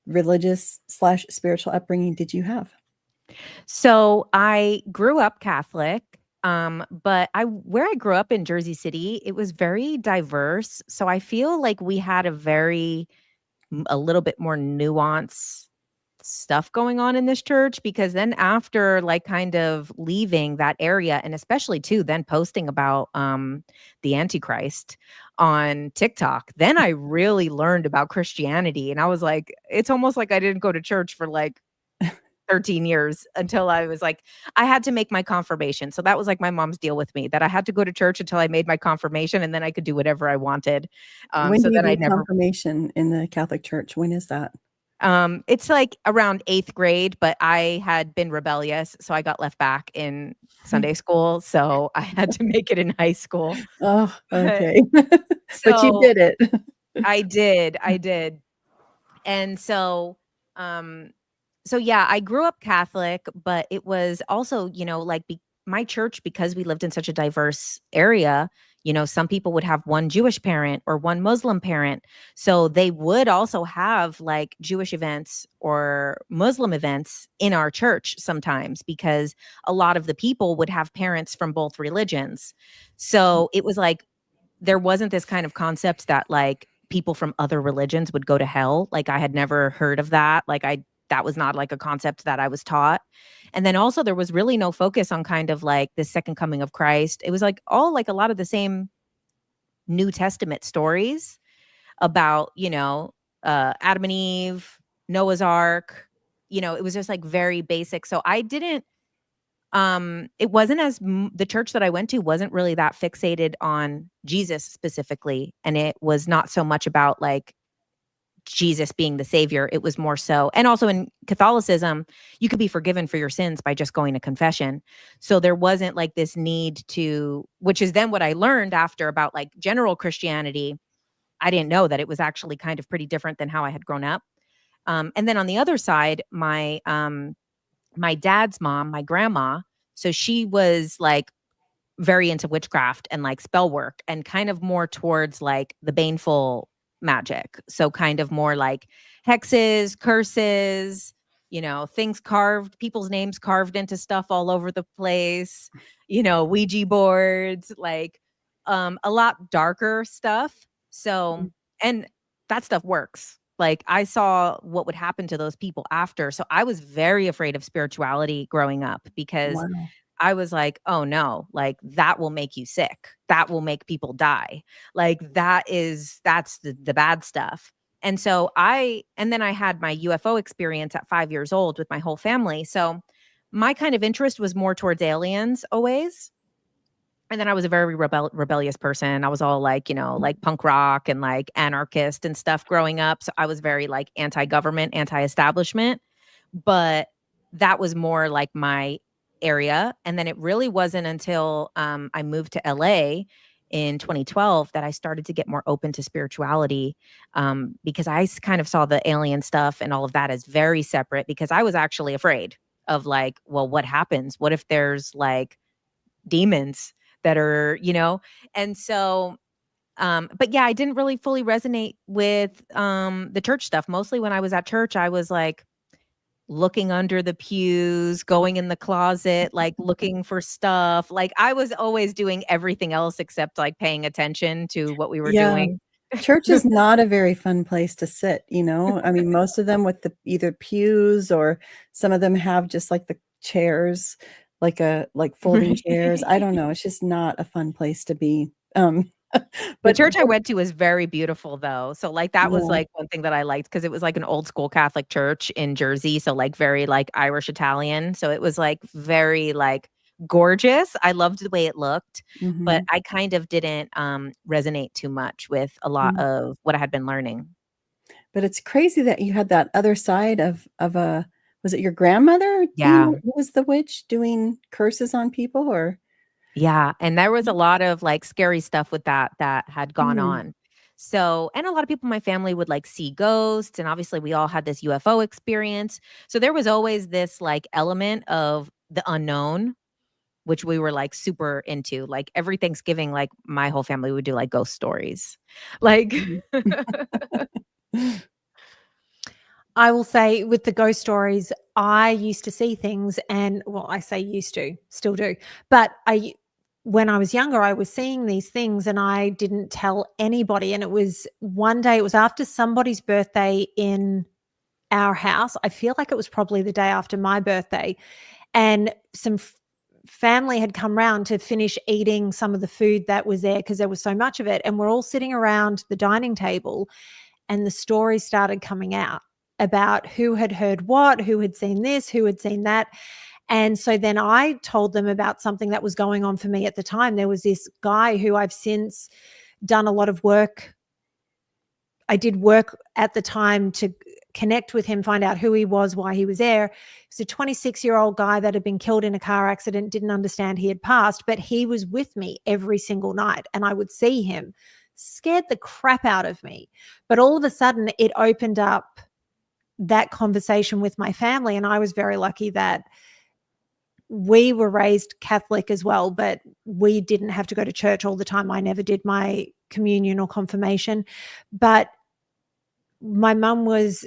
religious/spiritual upbringing did you have? So I grew up Catholic, but where I grew up in Jersey City, it was very diverse. So I feel like we had a little bit more nuanced stuff going on in this church, because then after like kind of leaving that area, and especially too then posting about the Antichrist on TikTok, then I really learned about Christianity. And I was like, it's almost like I didn't go to church for like 13 years until I was like, I had to make my confirmation. So that was like my mom's deal with me, that I had to go to church until I made my confirmation, and then I could do whatever I wanted. When So do you then I do never confirmation in the Catholic Church? When is that? It's like around 8th grade, but I had been rebellious, so I got left back in Sunday school, so I had to make it in high school. Oh, But okay. But you so did it. I did. And so yeah, I grew up Catholic, but it was also, like my church, because we lived in such a diverse area, some people would have one Jewish parent or one Muslim parent. So they would also have like Jewish events or Muslim events in our church sometimes, because a lot of the people would have parents from both religions. So it was like, there wasn't this kind of concept that like people from other religions would go to hell. Like I had never heard of that. That was not like a concept that I was taught. And then also there was really no focus on kind of like the second coming of Christ. It was like all like a lot of the same New Testament stories about, Adam and Eve, Noah's Ark. It was just like very basic. So I didn't, it wasn't the church that I went to wasn't really that fixated on Jesus specifically. And it was not so much about like Jesus being the savior. It was more so, and also in Catholicism, you could be forgiven for your sins by just going to confession. So there wasn't like this need to, which is then what I learned after about like general Christianity. I didn't know that it was actually kind of pretty different than how I had grown up. And then on the other side, my dad's mom, my grandma, so she was like very into witchcraft and like spell work and kind of more towards like the baneful magic. So kind of more like hexes, curses, things carved, people's names carved into stuff all over the place, Ouija boards, like a lot darker stuff. So, and that stuff works. Like I saw what would happen to those people after. So I was very afraid of spirituality growing up because Wow. I was like, oh no, like that will make you sick. That will make people die. Like that's the bad stuff. And so and then I had my UFO experience at 5 years old with my whole family. So my kind of interest was more towards aliens always. And then I was a very rebellious person. I was all like, like punk rock and like anarchist and stuff growing up. So I was very like anti-government, anti-establishment. But that was more like my area. And then it really wasn't until I moved to LA in 2012 that I started to get more open to spirituality, because I kind of saw the alien stuff and all of that as very separate, because I was actually afraid of like, well, what happens? What if there's like demons that are, and so but yeah, I didn't really fully resonate with the church stuff. Mostly when I was at church, I was like looking under the pews, going in the closet, like looking for stuff. Like I was always doing everything else except like paying attention to what we were Yeah. doing. Church is not a very fun place to sit, I mean, most of them with the either pews, or some of them have just like the chairs, like folding chairs. I don't know. It's just not a fun place to be. The But church I went to was very beautiful though. So like that was yeah, like one thing that I liked, because it was like an old school Catholic church in Jersey. So like very like Irish Italian. So it was like very like gorgeous. I loved the way it looked, but mhm, I kind of didn't resonate too much with a lot mm. of what I had been learning. But it's crazy that you had that other side of a was it your grandmother Yeah. who was the witch doing curses on people, or Yeah, and there was a lot of, like, scary stuff with that had gone Mm, on. So and a lot of people in my family would, like, see ghosts, and obviously we all had this UFO experience. So there was always this, like, element of the unknown, which we were, like, super into. Like, every Thanksgiving, like, my whole family would do, like, ghost stories. Like mhm. I will say with the ghost stories, I used to see things and well, I say used to, still do. But when I was younger, I was seeing these things and I didn't tell anybody. And it was one day, it was after somebody's birthday in our house. I feel like it was probably the day after my birthday. And some family had come round to finish eating some of the food that was there because there was so much of it. And we're all sitting around the dining table and the stories started coming out about who had heard what, who had seen this, who had seen that. And so then I told them about something that was going on for me at the time. There was this guy who I've since done a lot of work. I did work at the time to connect with him, find out who he was, why he was there. He's a 26-year-old guy that had been killed in a car accident, didn't understand he had passed, but he was with me every single night and I would see him. Scared the crap out of me. But all of a sudden it opened up that conversation with my family. And I was very lucky that we were raised Catholic as well, but we didn't have to go to church all the time. I never did my communion or confirmation, but my mum was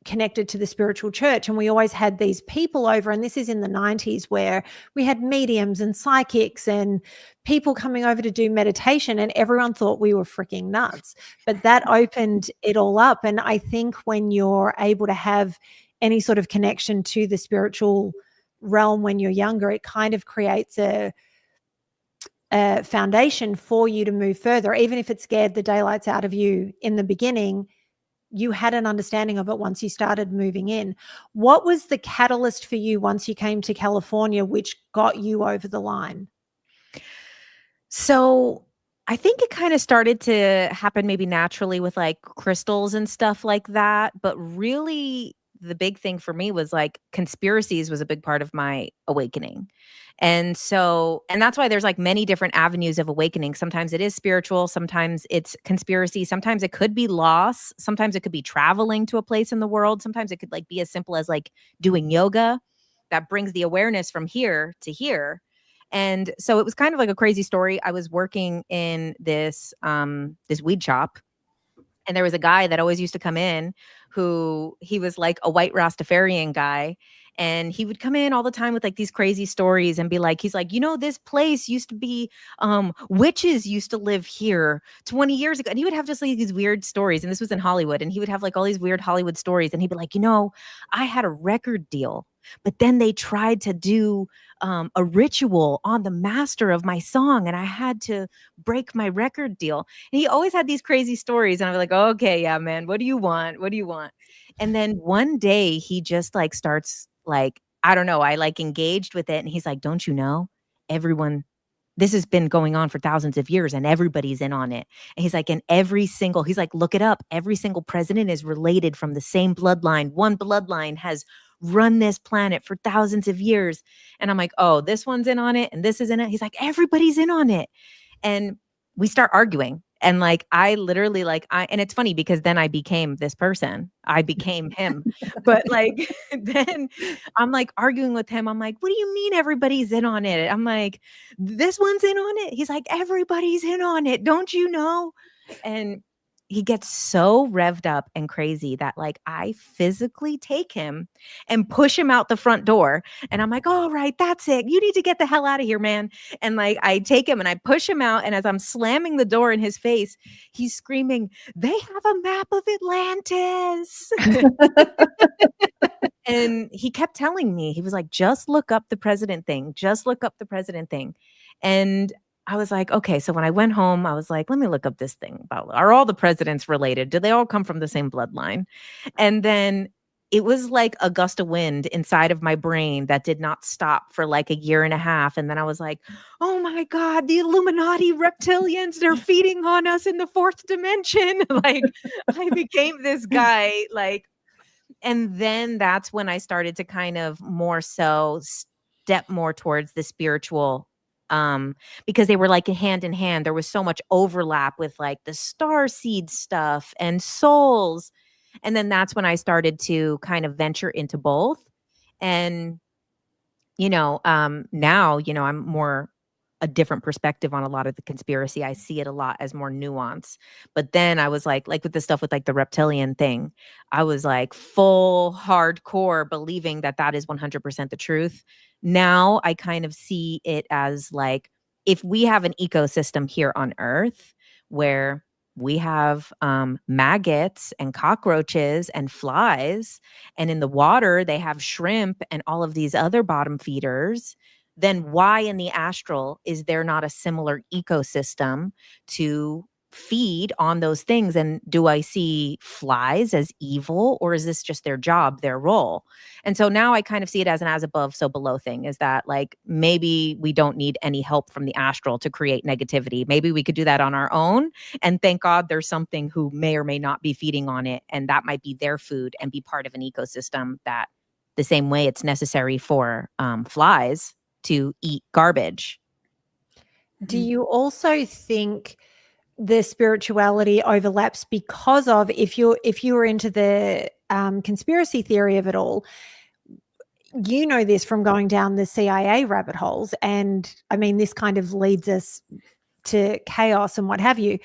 connected to the spiritual church and we always had these people over, and this is in the 90s, where we had mediums and psychics and people coming over to do meditation, and everyone thought we were freaking nuts, but that opened it all up. And I think when you're able to have any sort of connection to the spiritual realm when you're younger, it kind of creates a a foundation for you to move further. Even if it scared the daylights out of you in the beginning, you had an understanding of it once you started moving in. What was the catalyst for you once you came to California, which got you over the line? So I think it kind of started to happen maybe naturally with like crystals and stuff like that. But really, the big thing for me was like conspiracies was a big part of my awakening. And that's why there's like many different avenues of awakening. Sometimes it is spiritual, sometimes it's conspiracy, sometimes it could be loss, sometimes it could be traveling to a place in the world, sometimes it could like be as simple as like doing yoga that brings the awareness from here to here. And so it was kind of like a crazy story. I was working in this weed shop, and there was a guy that always used to come in who he was like a white Rastafarian guy. And he would come in all the time with like these crazy stories and be like, he's like, this place used to be witches used to live here 20 years ago. And he would have just like these weird stories. And this was in Hollywood. And he would have like all these weird Hollywood stories. And he'd be like, I had a record deal, but then they tried to do a ritual on the master of my song, and I had to break my record deal. And he always had these crazy stories. And I was like, oh, okay, yeah, man, what do you want? What do you want? And then one day he just like starts like, I don't know, I like engaged with it. And he's like, don't you know, everyone, this has been going on for thousands of years and everybody's in on it. And he's like, he's like, look it up. Every single president is related from the same bloodline. One bloodline has run this planet for thousands of years. And I'm like, oh, this one's in on it and this is in it. He's like, everybody's in on it. And we start arguing. And like, I literally and it's funny because then I became this person. I became him. But like, then I'm like arguing with him. I'm like, what do you mean everybody's in on it? I'm like, this one's in on it. He's like, everybody's in on it. Don't you know? And he gets so revved up and crazy that like I physically take him and push him out the front door. And I'm like, all right, that's it. You need to get the hell out of here, man. And like I take him and I push him out. And as I'm slamming the door in his face, he's screaming, they have a map of Atlantis. And he kept telling me, he was like, just look up the president thing. Just look up the president thing. And I was like, okay. So when I went home, I was like, let me look up this thing about, are all the presidents related? Do they all come from the same bloodline? And then it was like a gust of wind inside of my brain that did not stop for like a year and a half. And then I was like, oh my God, the Illuminati reptilians, they're feeding on us in the fourth dimension. Like I became this guy, like, and then that's when I started to kind of more so step more towards the spiritual, because they were like hand in hand. There was so much overlap with like the star seed stuff and souls. And then that's when I started to kind of venture into both. And, now, I'm more a different perspective on a lot of the conspiracy. I see it a lot as more nuance. But then I was like with the stuff with like the reptilian thing, I was like full hardcore believing that that is 100% the truth. Now I kind of see it as like, if we have an ecosystem here on Earth where we have maggots and cockroaches and flies, and in the water they have shrimp and all of these other bottom feeders, then why in the astral is there not a similar ecosystem to feed on those things? And do I see flies as evil, or is this just their job, their role? And so now I kind of see it as an as above, so below thing, is that like maybe we don't need any help from the astral to create negativity. Maybe we could do that on our own. And thank God there's something who may or may not be feeding on it. And that might be their food and be part of an ecosystem that, the same way it's necessary for flies to eat garbage. Do you also think the spirituality overlaps because of, if you were into the conspiracy theory of it all, you know this from going down the CIA rabbit holes, and I mean this kind of leads us to chaos and what have you,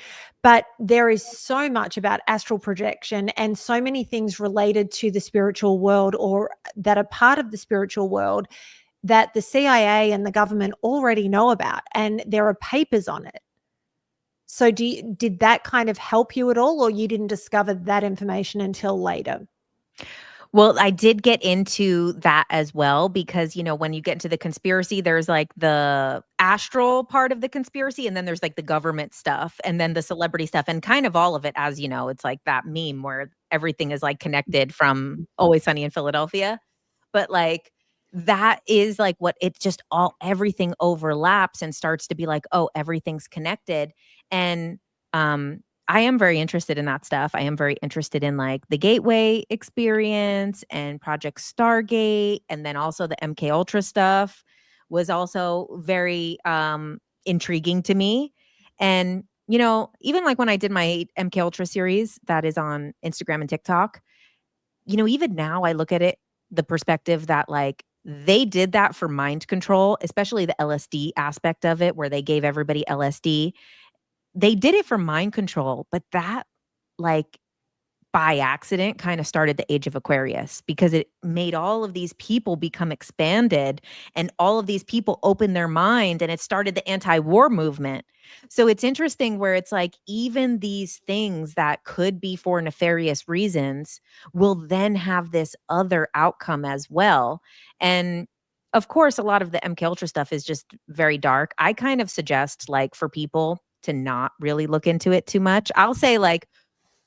but there is so much about astral projection and so many things related to the spiritual world or that are part of the spiritual world that the CIA and the government already know about, and there are papers on it. So did that kind of help you at all, or you didn't discover that information until later? Well, I did get into that as well because, when you get into the conspiracy, there's like the astral part of the conspiracy, and then there's like the government stuff, and then the celebrity stuff, and kind of all of it, as you know, it's like that meme where everything is like connected from Always Sunny in Philadelphia. But like that is like what it just all everything overlaps and starts to be like, oh, everything's connected. And I am very interested in that stuff. I am very interested in like the Gateway experience and Project Stargate, and then also the MK Ultra stuff was also very intriguing to me. And even like when I did my MK Ultra series that is on Instagram and TikTok, even now I look at it the perspective that like they did that for mind control, especially the LSD aspect of it where they gave everybody LSD. They did it for mind control, but that like by accident kind of started the age of Aquarius because it made all of these people become expanded and all of these people open their mind and it started the anti-war movement. So it's interesting where it's like even these things that could be for nefarious reasons will then have this other outcome as well. And of course, a lot of the MK Ultra stuff is just very dark. I kind of suggest like for people to not really look into it too much. I'll say like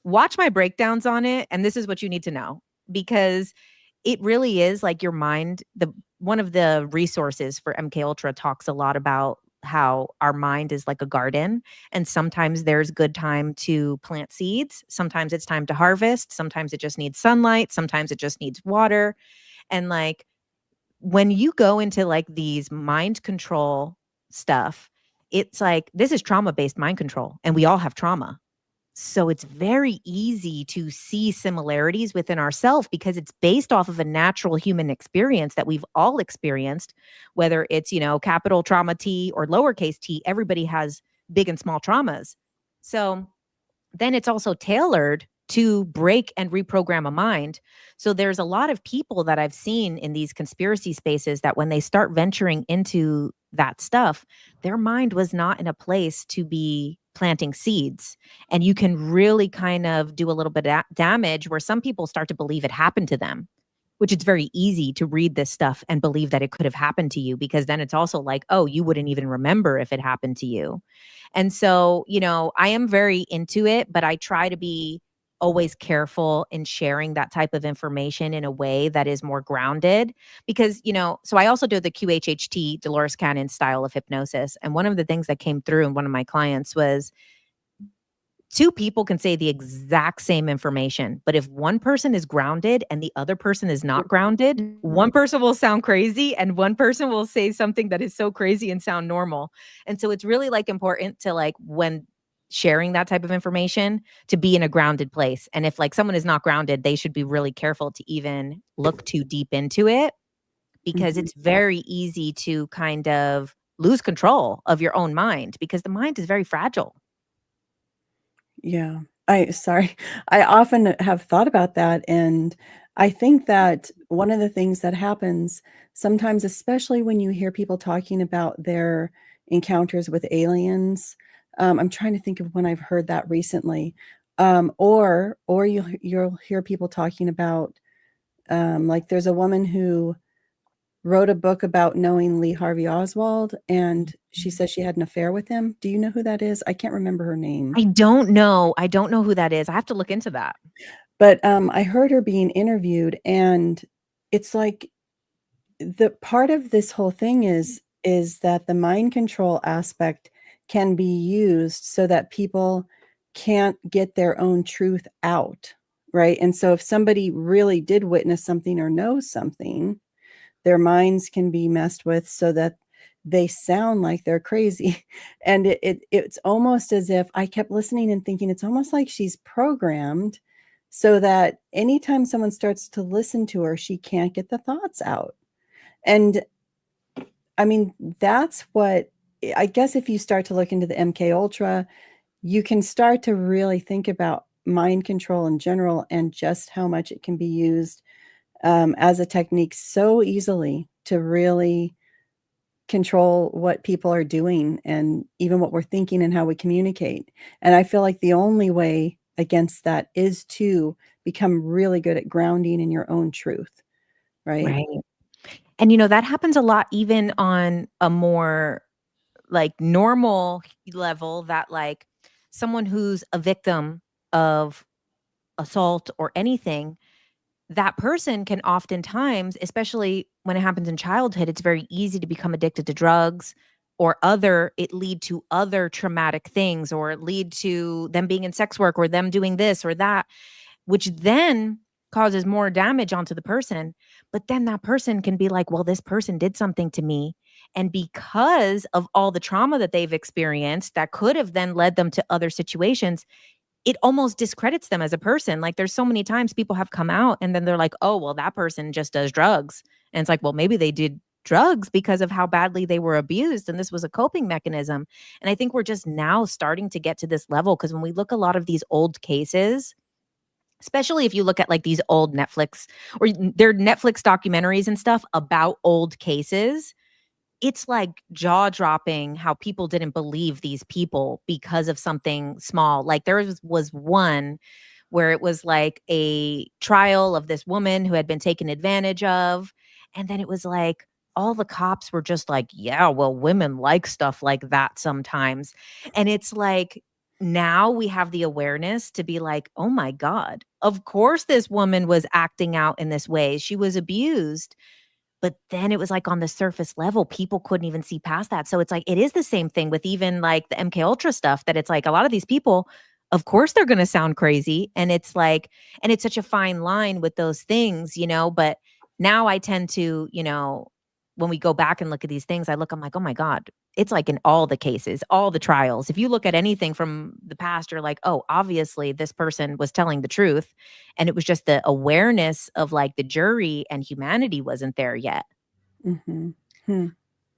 watch my breakdowns on it, and this is what you need to know, because it really is like your mind. The one of the resources for MK Ultra talks a lot about how our mind is like a garden, and sometimes there's good time to plant seeds, sometimes it's time to harvest, sometimes it just needs sunlight, sometimes it just needs water. And like when you go into like these mind control stuff, it's like this is trauma-based mind control, and we all have trauma. So it's very easy to see similarities within ourselves because it's based off of a natural human experience that we've all experienced, whether it's, capital trauma T or lowercase t, everybody has big and small traumas. So then it's also tailored to break and reprogram a mind. So there's a lot of people that I've seen in these conspiracy spaces that when they start venturing into that stuff, their mind was not in a place to be planting seeds. And you can really kind of do a little bit of damage where some people start to believe it happened to them, which it's very easy to read this stuff and believe that it could have happened to you, because then it's also like, oh, you wouldn't even remember if it happened to you. And so, I am very into it, but I try to be always careful in sharing that type of information in a way that is more grounded because, so I also do the QHHT, Dolores Cannon style of hypnosis. And one of the things that came through in one of my clients was two people can say the exact same information, but if one person is grounded and the other person is not grounded, one person will sound crazy and one person will say something that is so crazy and sound normal. And so it's really like important to like when sharing that type of information to be in a grounded place. And if like someone is not grounded, they should be really careful to even look too deep into it because it's very easy to kind of lose control of your own mind because the mind is very fragile. Yeah. Sorry. I often have thought about that. And I think that one of the things that happens sometimes, especially when you hear people talking about their encounters with aliens, I'm trying to think of when I've heard that recently. Or you'll hear people talking about, like there's a woman who wrote a book about knowing Lee Harvey Oswald, and she says she had an affair with him. Do you know who that is? I can't remember her name. I don't know. I don't know who that is. I have to look into that. But I heard her being interviewed, and it's like the part of this whole thing is that the mind control aspect can be used so that people can't get their own truth out, right? And so if somebody really did witness something or know something, their minds can be messed with so that they sound like they're crazy. And it's almost as if I kept listening and thinking it's almost like she's programmed so that anytime someone starts to listen to her, she can't get the thoughts out. And I mean, that's what I guess if you start to look into the MK Ultra, you can start to really think about mind control in general and just how much it can be used as a technique so easily to really control what people are doing and even what we're thinking and how we communicate. And I feel like the only way against that is to become really good at grounding in your own truth, right? Right. And, you know, that happens a lot even on a more, like, normal level that, like, someone who's a victim of assault or anything, that person can oftentimes, especially when it happens in childhood, it's very easy to become addicted to drugs or it lead to other traumatic things, or it lead to them being in sex work or them doing this or that, which then causes more damage onto the person. But then that person can be like, well, this person did something to me. And because of all the trauma that they've experienced, that could have then led them to other situations, it almost discredits them as a person. Like, there's so many times people have come out and then they're like, oh, well, that person just does drugs. And it's like, well, maybe they did drugs because of how badly they were abused. And this was a coping mechanism. And I think we're just now starting to get to this level, because when we look a lot of these old cases, especially if you look at like these old Netflix or their Netflix documentaries and stuff about old cases, it's like jaw-dropping how people didn't believe these people because of something small. Like, there was one where it was like a trial of this woman who had been taken advantage of, and then it was like all the cops were just like, "Yeah, well, women like stuff like that sometimes." And it's like, now we have the awareness to be like, "Oh my god, of course this woman was acting out in this way. She was abused." But then it was like on the surface level, people couldn't even see past that. So it's like, it is the same thing with even like the MK Ultra stuff, that it's like a lot of these people, of course they're going to sound crazy. And it's like, and it's such a fine line with those things, you know, but now I tend to, you know, when we go back and look at these things, I'm like, oh my God, it's like in all the cases, all the trials. If you look at anything from the past, you're like, oh, obviously this person was telling the truth. And it was just the awareness of like the jury and humanity wasn't there yet. Mm-hmm.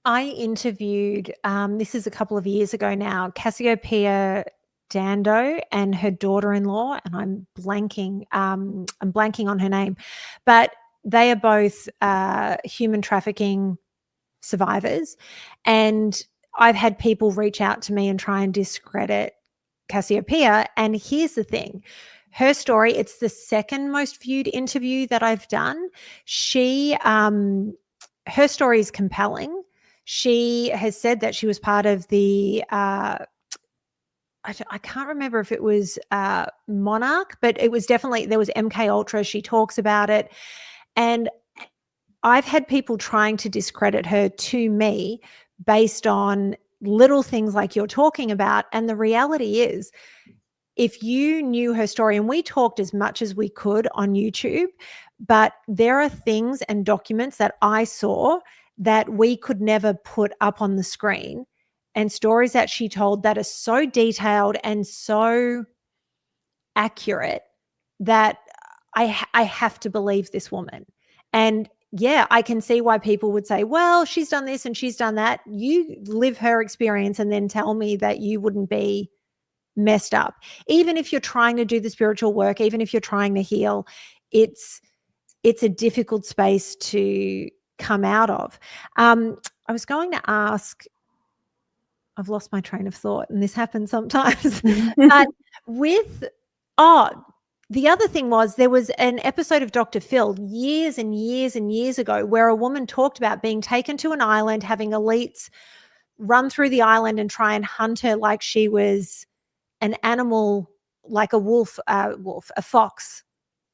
I interviewed, this is a couple of years ago now, Cassiopeia Dando and her daughter-in-law, and I'm blanking on her name, but they are both human trafficking survivors. And I've had people reach out to me and try and discredit Cassiopeia. And here's the thing. Her story, it's the second most viewed interview that I've done. Her story is compelling. She has said that she was part of the I can't remember if it was Monarch, but it was definitely, there was MK Ultra. She talks about it. And I've had people trying to discredit her to me based on little things like you're talking about. And the reality is, if you knew her story, and we talked as much as we could on YouTube, but there are things and documents that I saw that we could never put up on the screen, and stories that she told that are so detailed and so accurate that I have to believe this woman. And yeah, I can see why people would say, well, she's done this and she's done that. You live her experience and then tell me that you wouldn't be messed up. Even if you're trying to do the spiritual work, even if you're trying to heal, it's a difficult space to come out of. I was going to ask, I've lost my train of thought, and this happens sometimes. But the other thing was, there was an episode of Dr. Phil years and years and years ago where a woman talked about being taken to an island, having elites run through the island and try and hunt her like she was an animal, like a wolf, a fox,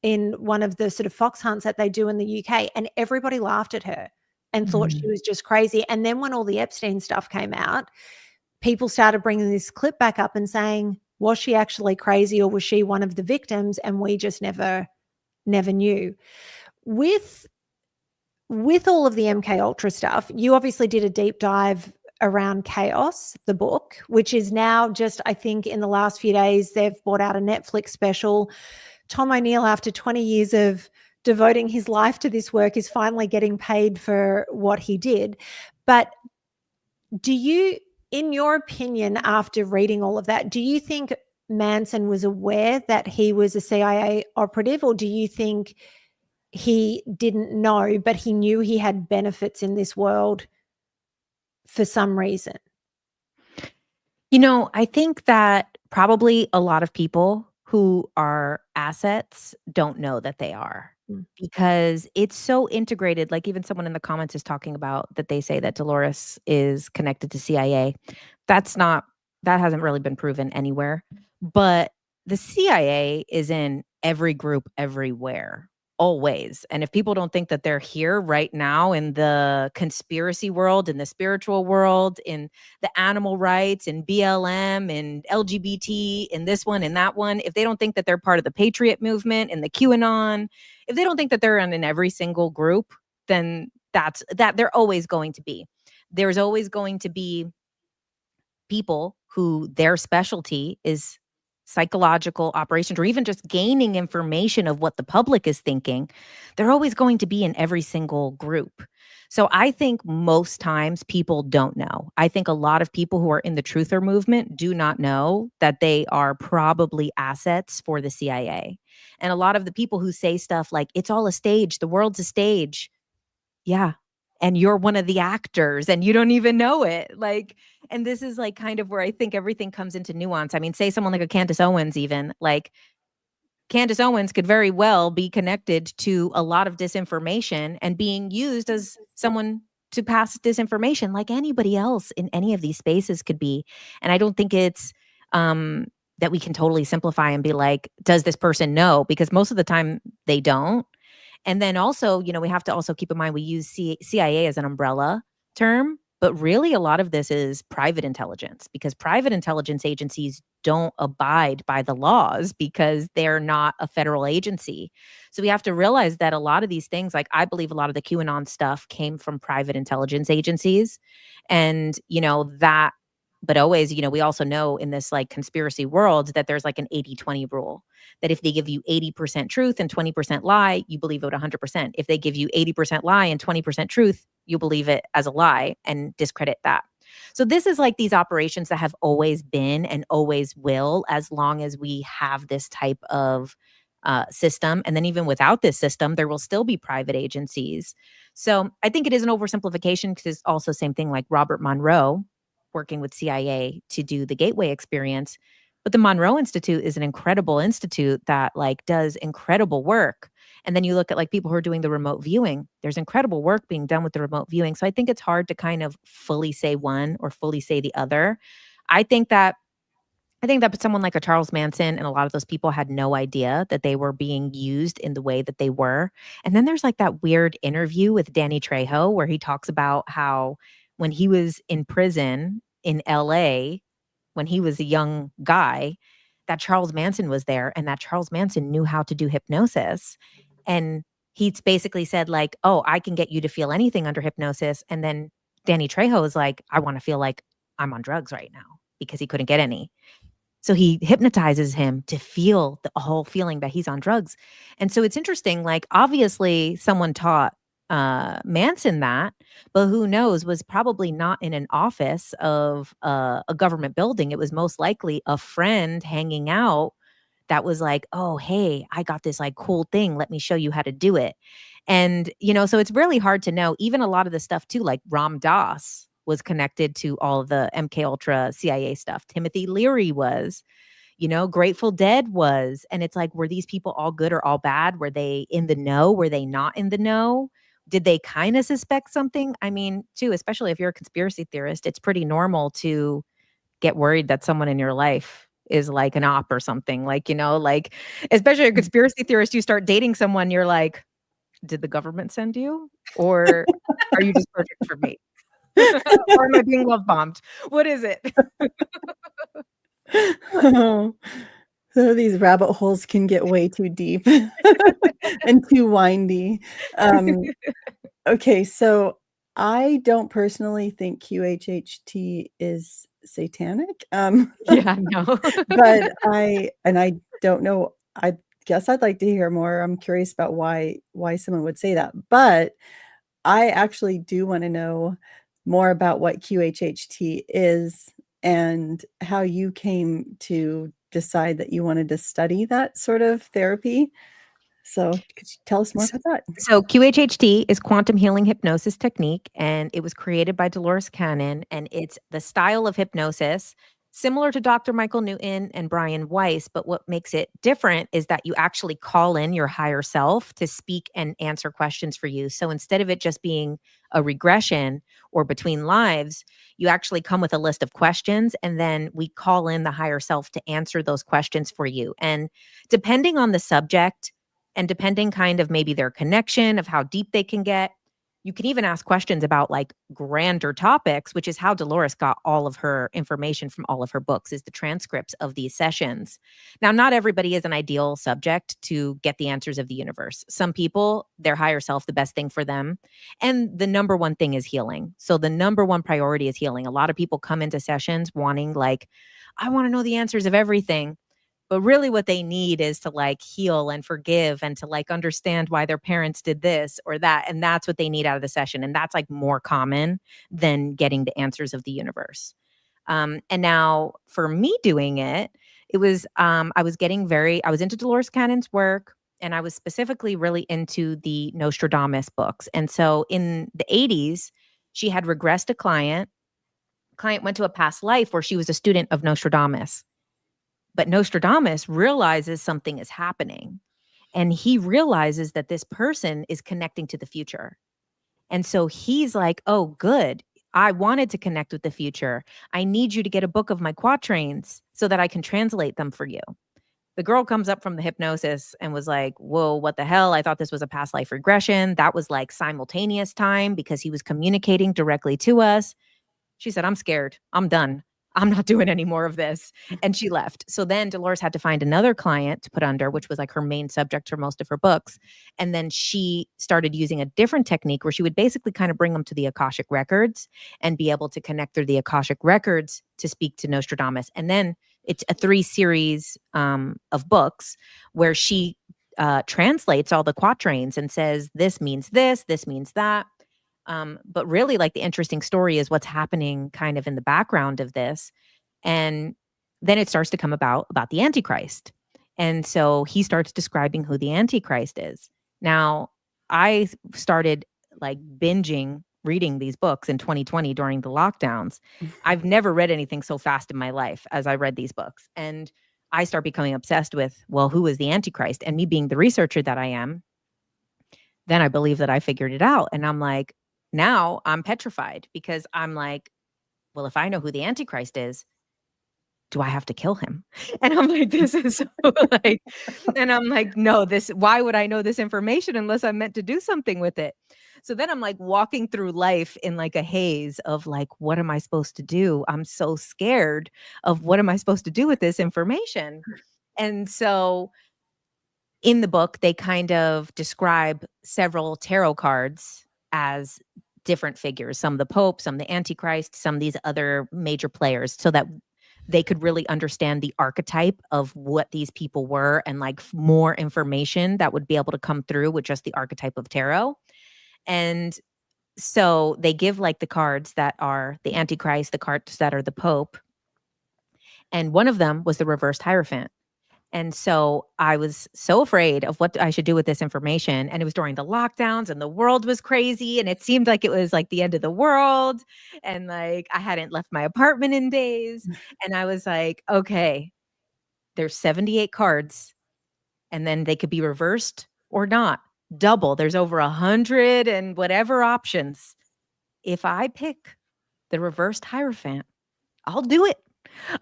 in one of the sort of fox hunts that they do in the UK. And everybody laughed at her and thought she was just crazy. And then when all the Epstein stuff came out, people started bringing this clip back up and saying, was she actually crazy, or was she one of the victims and we just never knew? With all of the MK Ultra stuff, you obviously did a deep dive around Chaos, the book, which is now just, I think in the last few days, they've brought out a Netflix special. Tom O'Neill, after 20 years of devoting his life to this work, is finally getting paid for what he did. But do you, in your opinion, after reading all of that, do you think Manson was aware that he was a CIA operative, or do you think he didn't know, but he knew he had benefits in this world for some reason? You know, I think that probably a lot of people who are assets don't know that they are, Mm. because it's so integrated. Like, even someone in the comments is talking about that they say that Dolores is connected to CIA. That hasn't really been proven anywhere. But the CIA is in every group everywhere, always. And if people don't think that they're here right now in the conspiracy world, in the spiritual world, in the animal rights, and BLM, and LGBT, and this one and that one, if they don't think that they're part of the Patriot movement and the QAnon, if they don't think that they're in every single group, then that they're always going to be. There's always going to be people who their specialty is psychological operations, or even just gaining information of what the public is thinking. They're always going to be in every single group. So I think most times people don't know. I think a lot of people who are in the truther movement do not know that they are probably assets for the CIA. And a lot of the people who say stuff like, it's all a stage, the world's a stage. Yeah. And you're one of the actors and you don't even know it. Like, and this is like kind of where I think everything comes into nuance. I mean, say someone like a Candace Owens, even like Candace Owens could very well be connected to a lot of disinformation and being used as someone to pass disinformation like anybody else in any of these spaces could be. And I don't think it's that we can totally simplify and be like, does this person know? Because most of the time they don't. And then also, we have to also keep in mind we use CIA as an umbrella term, but really a lot of this is private intelligence, because private intelligence agencies don't abide by the laws because they're not a federal agency. So we have to realize that a lot of these things, like I believe a lot of the QAnon stuff came from private intelligence agencies. And, that, but always, we also know in this like conspiracy world that there's like an 80-20 rule, that if they give you 80% truth and 20% lie, you believe it 100%. If they give you 80% lie and 20% truth, you believe it as a lie and discredit that. So this is like these operations that have always been and always will, as long as we have this type of system. And then even without this system, there will still be private agencies. So I think it is an oversimplification, because it's also the same thing like Robert Monroe working with CIA to do the Gateway experience. But the Monroe Institute is an incredible institute that like does incredible work. And then you look at like people who are doing the remote viewing, there's incredible work being done with the remote viewing. So I think it's hard to kind of fully say one or fully say the other. I think that someone like a Charles Manson and a lot of those people had no idea that they were being used in the way that they were. And then there's like that weird interview with Danny Trejo where he talks about how when he was in prison in LA, when he was a young guy, that Charles Manson was there and that Charles Manson knew how to do hypnosis. And he's basically said like, oh, I can get you to feel anything under hypnosis. And then Danny Trejo is like, I want to feel like I'm on drugs right now, because he couldn't get any. So he hypnotizes him to feel the whole feeling that he's on drugs. And so it's interesting, like obviously someone taught Manson that, but who knows, was probably not in an office of a government building. It was most likely a friend hanging out that was like, oh, hey, I got this like cool thing. Let me show you how to do it. And, so it's really hard to know. Even a lot of the stuff too, like Ram Dass was connected to all of the MK Ultra CIA stuff. Timothy Leary was, Grateful Dead was. And it's like, were these people all good or all bad? Were they in the know? Were they not in the know? Did they kind of suspect something? I mean, too, especially if you're a conspiracy theorist, it's pretty normal to get worried that someone in your life is like an op or something. Like, like, especially a conspiracy theorist, you start dating someone, you're like, did the government send you? Or are you just perfect for me? Or am I being love bombed? What is it? Oh, so these rabbit holes can get way too deep and too windy. Okay, so I don't personally think QHHT is satanic. Yeah, no. But I don't know. I guess I'd like to hear more. I'm curious about why someone would say that. But I actually do want to know more about what QHHT is and how you came to decide that you wanted to study that sort of therapy. So could you tell us more about that? So QHHT is quantum healing hypnosis technique, and it was created by Dolores Cannon, and it's the style of hypnosis similar to Dr. Michael Newton and Brian Weiss, but what makes it different is that you actually call in your higher self to speak and answer questions for you. So instead of it just being a regression or between lives, you actually come with a list of questions, and then we call in the higher self to answer those questions for you. And depending on the subject and depending kind of maybe their connection of how deep they can get, you can even ask questions about like grander topics, which is how Dolores got all of her information from all of her books, is the transcripts of these sessions. Now, not everybody is an ideal subject to get the answers of the universe. Some people, their higher self, the best thing for them. And the number one thing is healing. So the number one priority is healing. A lot of people come into sessions wanting like, I want to know the answers of everything. But really what they need is to like heal and forgive and to like understand why their parents did this or that. And that's what they need out of the session. And that's like more common than getting the answers of the universe. And now for me doing it, it was, I was into Dolores Cannon's work, and I was specifically really into the Nostradamus books. And so in the 80s, she had regressed a client. Client went to a past life where she was a student of Nostradamus. But Nostradamus realizes something is happening, and he realizes that this person is connecting to the future. And so he's like, oh, good. I wanted to connect with the future. I need you to get a book of my quatrains so that I can translate them for you. The girl comes up from the hypnosis and was like, whoa, what the hell? I thought this was a past life regression. That was like simultaneous time because he was communicating directly to us. She said, I'm scared. I'm done. I'm not doing any more of this. And she left. So then Dolores had to find another client to put under, which was like her main subject for most of her books. And then she started using a different technique where she would basically kind of bring them to the Akashic records and be able to connect through the Akashic records to speak to Nostradamus. And then it's a 3-series of books where she translates all the quatrains and says, this means this means that. But really, like, the interesting story is what's happening kind of in the background of this. And then it starts to come about the Antichrist. And so he starts describing who the Antichrist is. Now, I started like binging reading these books in 2020 during the lockdowns. I've never read anything so fast in my life as I read these books. And I start becoming obsessed with, well, who is the Antichrist? And me being the researcher that I am, then I believe that I figured it out. And I'm like, now I'm petrified because I'm like, well, if I know who the Antichrist is, do I have to kill him? And I'm like, this is so like, and I'm like, no, why would I know this information unless I'm meant to do something with it? So then I'm like walking through life in like a haze of like, what am I supposed to do? I'm so scared of what am I supposed to do with this information? And so in the book, they kind of describe several tarot cards as different figures, some the Pope, some the Antichrist, some these other major players, so that they could really understand the archetype of what these people were and like more information that would be able to come through with just the archetype of tarot. And so they give like the cards that are the Antichrist, the cards that are the Pope. And one of them was the reversed Hierophant. And so I was so afraid of what I should do with this information. And it was during the lockdowns and the world was crazy. And it seemed like it was like the end of the world. And like I hadn't left my apartment in days. And I was like, okay, there's 78 cards. And then they could be reversed or not. Double. There's over 100 and whatever options. If I pick the reversed Hierophant, I'll do it.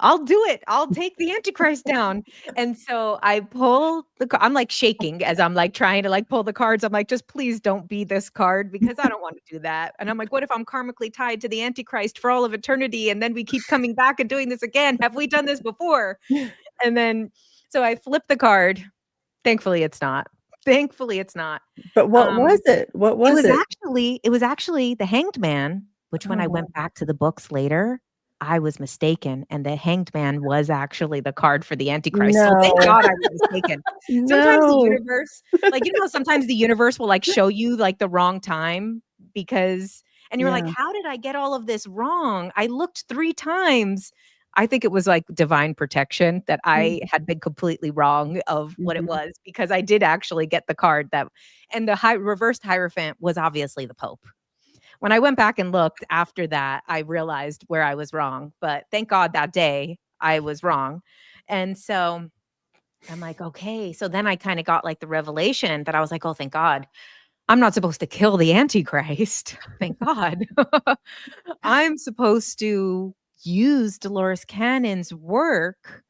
I'll do it. I'll take the Antichrist down. And so I pull I'm like shaking as I'm like trying to like pull the cards. I'm like, just please don't be this card because I don't want to do that. And I'm like, what if I'm karmically tied to the Antichrist for all of eternity? And then we keep coming back and doing this again. Have we done this before? And then, so I flip the card. Thankfully, it's not. But what was it? What was it? It was actually the Hanged Man, which when I went back to the books later, I was mistaken, and the Hanged Man was actually the card for the Antichrist. So thank God I was mistaken. Sometimes the universe, like, you know, sometimes the universe will like show you like the wrong time because, and you're like, how did I get all of this wrong? I looked 3 times. I think it was like divine protection that I had been completely wrong of what it was, because I did actually get the card that, and the reversed Hierophant was obviously the Pope, When I went back and looked after that, I realized where I was wrong. But thank God that day I was wrong. And so I'm like, okay. So then I kind of got like the revelation that I was like, oh, thank God. I'm not supposed to kill the Antichrist. Thank God. I'm supposed to use Dolores Cannon's work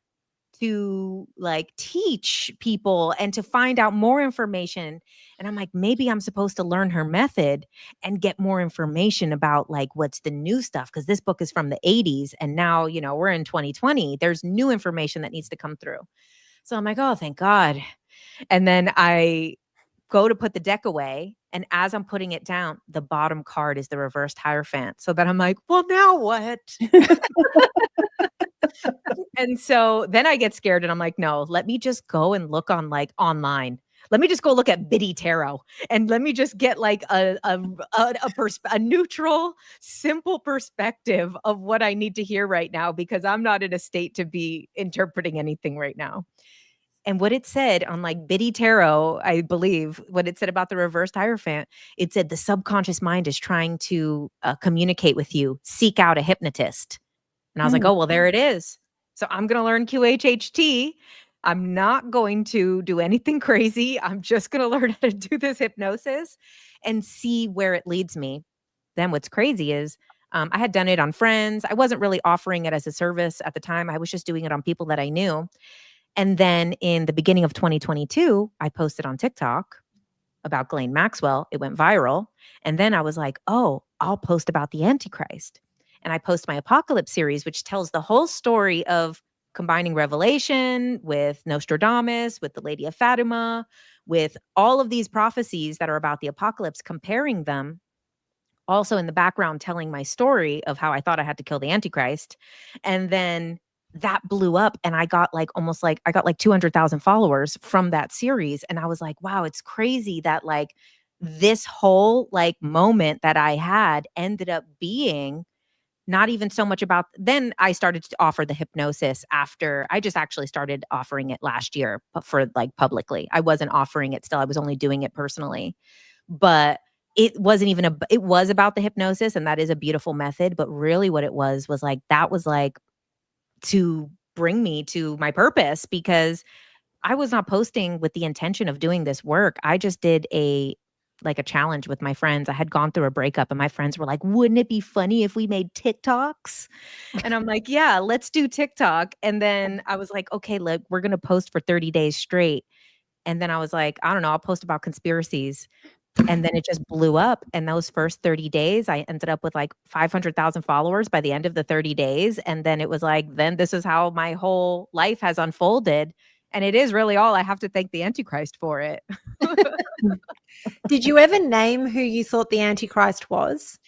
to like teach people and to find out more information. And I'm like, maybe I'm supposed to learn her method and get more information about like what's the new stuff. Cause this book is from the 80s. And now, you know, we're in 2020. There's new information that needs to come through. So I'm like, oh, thank God. And then I go to put the deck away. And as I'm putting it down, the bottom card is the reversed Hierophant. So then I'm like, well, now what? And so then I get scared and I'm like, no, let me just go and look on like online. Let me just go look at Biddy Tarot and let me just get like a neutral, simple perspective of what I need to hear right now, because I'm not in a state to be interpreting anything right now. And what it said on like Biddy Tarot, I believe, what it said about the reversed Hierophant, it said the subconscious mind is trying to communicate with you. Seek out a hypnotist. And I was like, oh, well, there it is. So I'm going to learn QHHT. I'm not going to do anything crazy. I'm just going to learn how to do this hypnosis and see where it leads me. Then what's crazy is I had done it on friends. I wasn't really offering it as a service at the time. I was just doing it on people that I knew. And then in the beginning of 2022, I posted on TikTok about Ghislaine Maxwell. It went viral. And then I was like, oh, I'll post about the Antichrist. And I post my Apocalypse series, which tells the whole story of combining Revelation with Nostradamus, with the Lady of Fatima, with all of these prophecies that are about the apocalypse, comparing them. Also in the background, telling my story of how I thought I had to kill the Antichrist. And then that blew up and I got like almost like I got like 200,000 followers from that series. And I was like, wow, it's crazy that like this whole like moment that I had ended up being not even so much about. Then I started to offer the hypnosis after I just actually started offering it last year, but for like publicly. I wasn't offering it still. I was only doing it personally. But it wasn't even it was about the hypnosis, and that is a beautiful method. But really what it was like, that was like to bring me to my purpose, because I was not posting with the intention of doing this work. I just did a challenge with my friends. I had gone through a breakup and my friends were like, wouldn't it be funny if we made TikToks? And I'm like, yeah, let's do TikTok. And then I was like, okay, look, we're going to post for 30 days straight. And then I was like, I don't know, I'll post about conspiracies. And then it just blew up. And those first 30 days, I ended up with like 500,000 followers by the end of the 30 days. And then it was like, then this is how my whole life has unfolded. And it is really all I have to thank the Antichrist for it. Did you ever name who you thought the Antichrist was?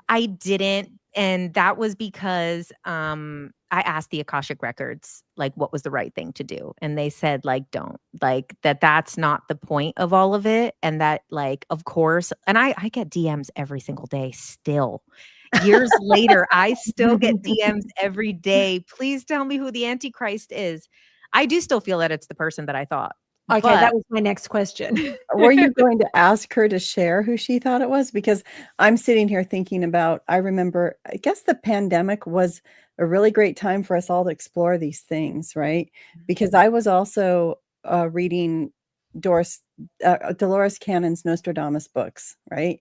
I didn't. And that was because I asked the Akashic Records, like, what was the right thing to do? And they said, like, don't. Like, that's not the point of all of it. And that, like, of course, and I get DMs every single day still. Years later, I still get DMs every day. Please tell me who the Antichrist is. I do still feel that it's the person that I thought. Okay, that was my next question. Were you going to ask her to share who she thought it was? Because I'm sitting here thinking about, I remember, I guess the pandemic was a really great time for us all to explore these things, right? Because I was also reading Dolores Cannon's Nostradamus books, right?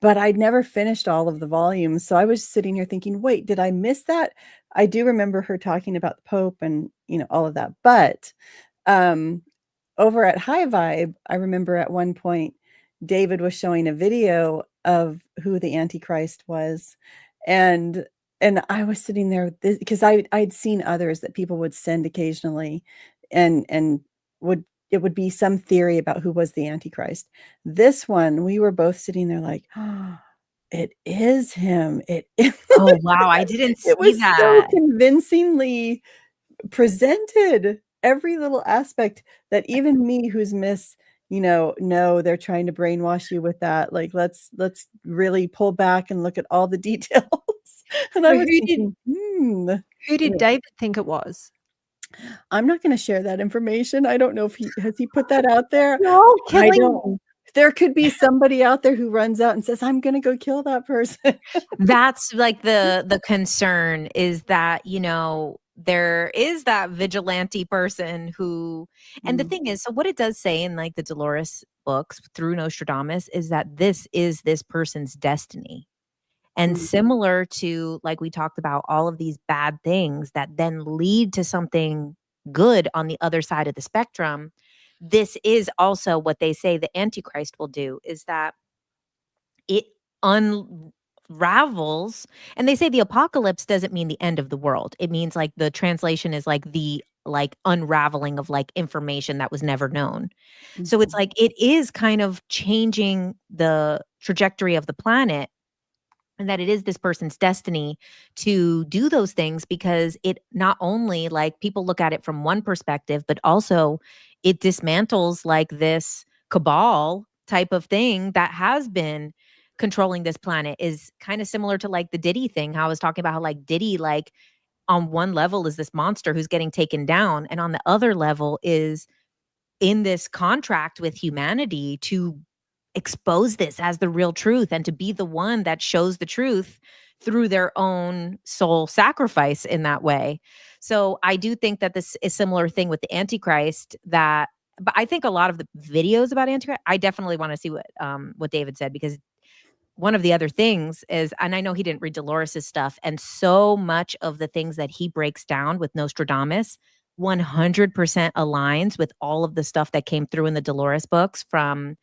But I'd never finished all of the volumes. So I was sitting here thinking, wait, did I miss that? I do remember her talking about the Pope and, all of that. But over at Highvibe, I remember at one point, David was showing a video of who the Antichrist was. And I was sitting there because I'd seen others that people would send occasionally and it would be some theory about who was the Antichrist. This one, we were both sitting there like, oh, it is him. Oh, wow. I didn't see it was that. so convincingly presented, every little aspect that even me who's no, they're trying to brainwash you with that. Like, let's really pull back and look at all the details. And I was thinking, who did David think it was? I'm not going to share that information. I don't know if has he put that out there. No, I don't. There could be somebody out there who runs out and says, I'm going to go kill that person. That's like the concern is that, there is that vigilante person who, and the Mm, thing is, so what it does say in like the Dolores books through Nostradamus is that this is this person's destiny. And mm, similar to like we talked about all of these bad things that then lead to something good on the other side of the spectrum, this is also what they say the Antichrist will do is that it unravels, and they say the apocalypse doesn't mean the end of the world. It means like the translation is like the like unraveling of like information that was never known. So it's mhm, like it is kind of changing the trajectory of the planet, and that it is this person's destiny to do those things because it not only like people look at it from one perspective, but also it dismantles like this cabal type of thing that has been controlling this planet is kind of similar to like the Diddy thing. How I was talking about how like Diddy, like on one level is this monster who's getting taken down, and on the other level is in this contract with humanity to expose this as the real truth and to be the one that shows the truth through their own soul sacrifice in that way. So I do think that this is similar thing with the Antichrist that, but I think a lot of the videos about Antichrist, I definitely want to see what David said, because one of the other things is, and I know he didn't read Dolores's stuff, and so much of the things that he breaks down with Nostradamus 100% aligns with all of the stuff that came through in the Dolores books from,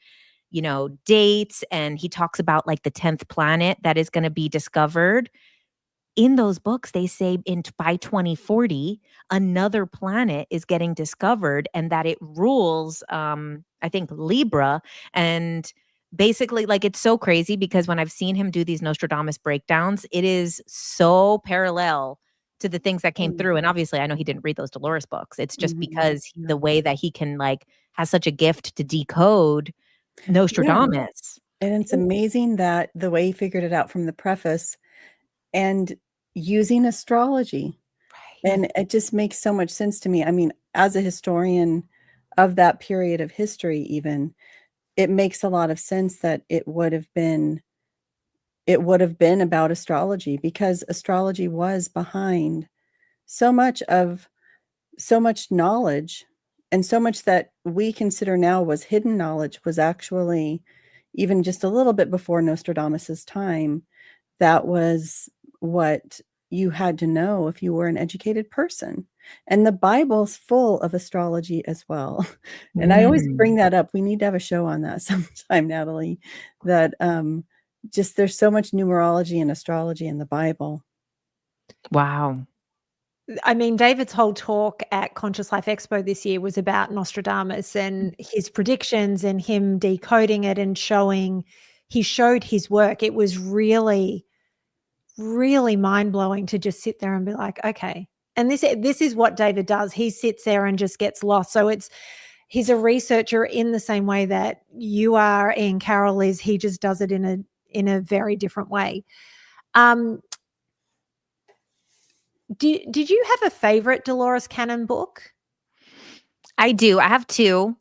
dates. And he talks about like the 10th planet that is going to be discovered in those books. They say by 2040 another planet is getting discovered, and that it rules I think Libra. And basically, like, it's so crazy because when I've seen him do these Nostradamus breakdowns, it is so parallel to the things that came mm, through. And obviously I know he didn't read those Dolores books. It's just mhm, because the yeah. way that he can like has such a gift to decode Yeah. Nostradamus. And it's amazing that the way he figured it out from the preface and using astrology. Right. And it just makes so much sense to me. I mean, as a historian of that period of history even, it makes a lot of sense that it would have been about astrology because astrology was behind so much of so much knowledge, and so much that we consider now was hidden knowledge was actually even just a little bit before Nostradamus's time. That was what you had to know if you were an educated person. And the Bible's full of astrology as well. And I always Mm. bring that up. We need to have a show on that sometime, Natalie, that just there's so much numerology and astrology in the Bible. Wow. I mean, David's whole talk at Conscious Life Expo this year was about Nostradamus and his predictions and him decoding it and he showed his work. It was really, really mind-blowing to just sit there and be like, okay. And this is what David does. He sits there and just gets lost. So he's a researcher in the same way that you are and Carol is. He just does it in a very different way. Did you have a favorite Dolores Cannon book? I do. I have 2.